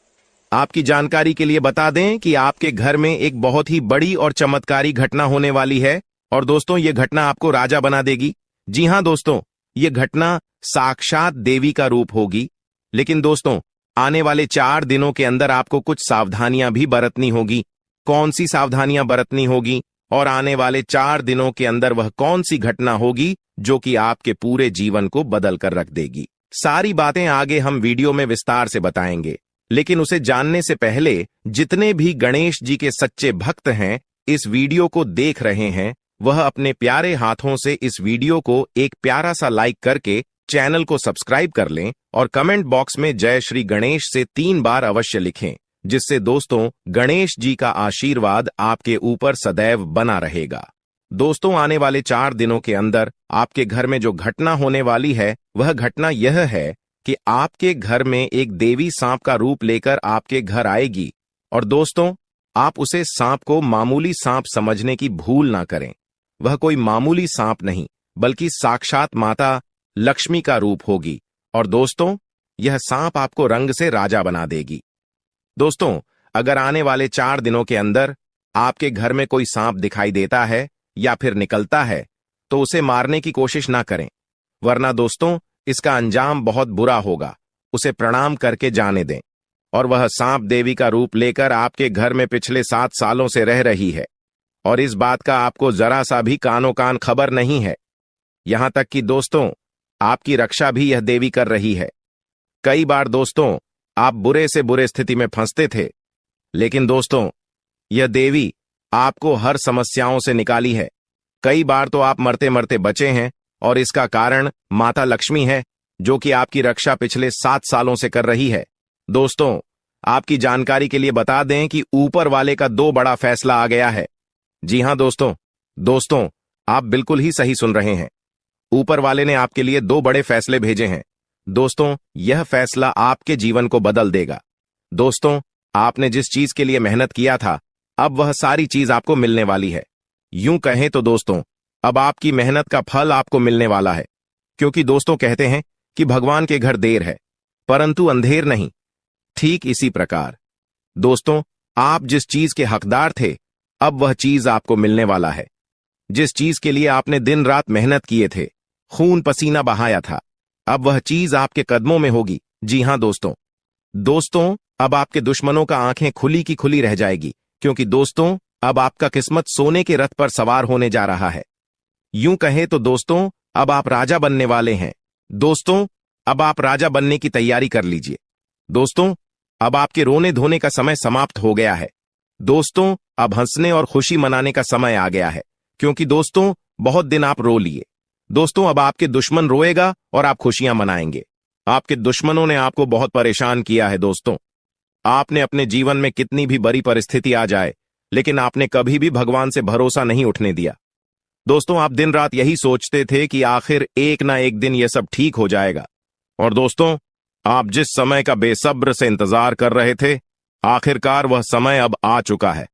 आपकी जानकारी के लिए बता दें कि आपके घर में एक बहुत ही बड़ी और चमत्कारी घटना होने वाली है, और दोस्तों यह घटना आपको राजा बना देगी। जी हां दोस्तों, यह घटना साक्षात देवी का रूप होगी। लेकिन दोस्तों, आने वाले 4 दिनों के अंदर आपको कुछ सावधानियां भी बरतनी होगी। कौन सी सावधानियां बरतनी होगी और आने वाले 4 दिनों के अंदर वह कौन सी घटना होगी जो कि आपके पूरे जीवन को बदल कर रख देगी, सारी बातें आगे हम वीडियो में विस्तार से बताएंगे। लेकिन उसे जानने से पहले जितने भी गणेश जी के सच्चे भक्त हैं इस वीडियो को देख रहे हैं, वह अपने प्यारे हाथों से इस वीडियो को एक प्यारा सा लाइक करके चैनल को सब्सक्राइब कर लें और कमेंट बॉक्स में जय श्री गणेश से 3 बार अवश्य लिखें, जिससे दोस्तों गणेश जी का आशीर्वाद आपके ऊपर सदैव बना रहेगा। दोस्तों, आने वाले 4 दिनों के अंदर आपके घर में जो घटना होने वाली है वह घटना यह है कि आपके घर में एक देवी सांप का रूप लेकर आपके घर आएगी। और दोस्तों, आप उसे सांप को मामूली सांप समझने की भूल ना करें। वह कोई मामूली सांप नहीं बल्कि साक्षात माता लक्ष्मी का रूप होगी। और दोस्तों, यह सांप आपको रंग से राजा बना देगी। दोस्तों, अगर आने वाले 4 दिनों के अंदर आपके घर में कोई सांप दिखाई देता है या फिर निकलता है तो उसे मारने की कोशिश ना करें, वरना दोस्तों इसका अंजाम बहुत बुरा होगा। उसे प्रणाम करके जाने दें। और वह सांप देवी का रूप लेकर आपके घर में पिछले 7 सालों से रह रही है, और इस बात का आपको जरा सा भी कानो कान खबर नहीं है। यहां तक कि दोस्तों आपकी रक्षा भी यह देवी कर रही है। कई बार दोस्तों आप बुरे से बुरे स्थिति में फंसते थे, लेकिन दोस्तों यह देवी आपको हर समस्याओं से निकाली है। कई बार तो आप मरते मरते बचे हैं, और इसका कारण माता लक्ष्मी है, जो कि आपकी रक्षा पिछले 7 सालों से कर रही है। दोस्तों, आपकी जानकारी के लिए बता दें कि ऊपर वाले का 2 बड़ा फैसला आ गया है। जी हां दोस्तों, आप बिल्कुल ही सही सुन रहे हैं। ऊपर वाले ने आपके लिए 2 बड़े फैसले भेजे हैं। दोस्तों, यह फैसला आपके जीवन को बदल देगा। दोस्तों, आपने जिस चीज के लिए मेहनत किया था अब वह सारी चीज आपको मिलने वाली है। यूं कहें तो दोस्तों अब आपकी मेहनत का फल आपको मिलने वाला है, क्योंकि दोस्तों कहते हैं कि भगवान के घर देर है परंतु अंधेर नहीं। ठीक इसी प्रकार दोस्तों, आप जिस चीज के हकदार थे अब वह चीज आपको मिलने वाला है। जिस चीज के लिए आपने दिन रात मेहनत किए थे, खून पसीना बहाया था, अब वह चीज आपके कदमों में होगी। जी हां दोस्तों, अब आपके दुश्मनों का आंखें खुली की खुली रह जाएगी, क्योंकि दोस्तों अब आपका किस्मत सोने के रथ पर सवार होने जा रहा है। यूं कहें तो दोस्तों अब आप राजा बनने वाले हैं। दोस्तों, अब आप राजा बनने की तैयारी कर लीजिए। दोस्तों, अब आपके रोने धोने का समय समाप्त हो गया है। दोस्तों, अब हंसने और खुशी मनाने का समय आ गया है, क्योंकि दोस्तों बहुत दिन आप रो लिए। दोस्तों, अब आपके दुश्मन रोएगा और आप खुशियां मनाएंगे। आपके दुश्मनों ने आपको बहुत परेशान किया है। दोस्तों, आपने अपने जीवन में कितनी भी बड़ी परिस्थिति आ जाए, लेकिन आपने कभी भी भगवान से भरोसा नहीं उठने दिया। दोस्तों, आप दिन रात यही सोचते थे कि आखिर एक ना एक दिन यह सब ठीक हो जाएगा। और दोस्तों, आप जिस समय का बेसब्र से इंतजार कर रहे थे, आखिरकार वह समय अब आ चुका है।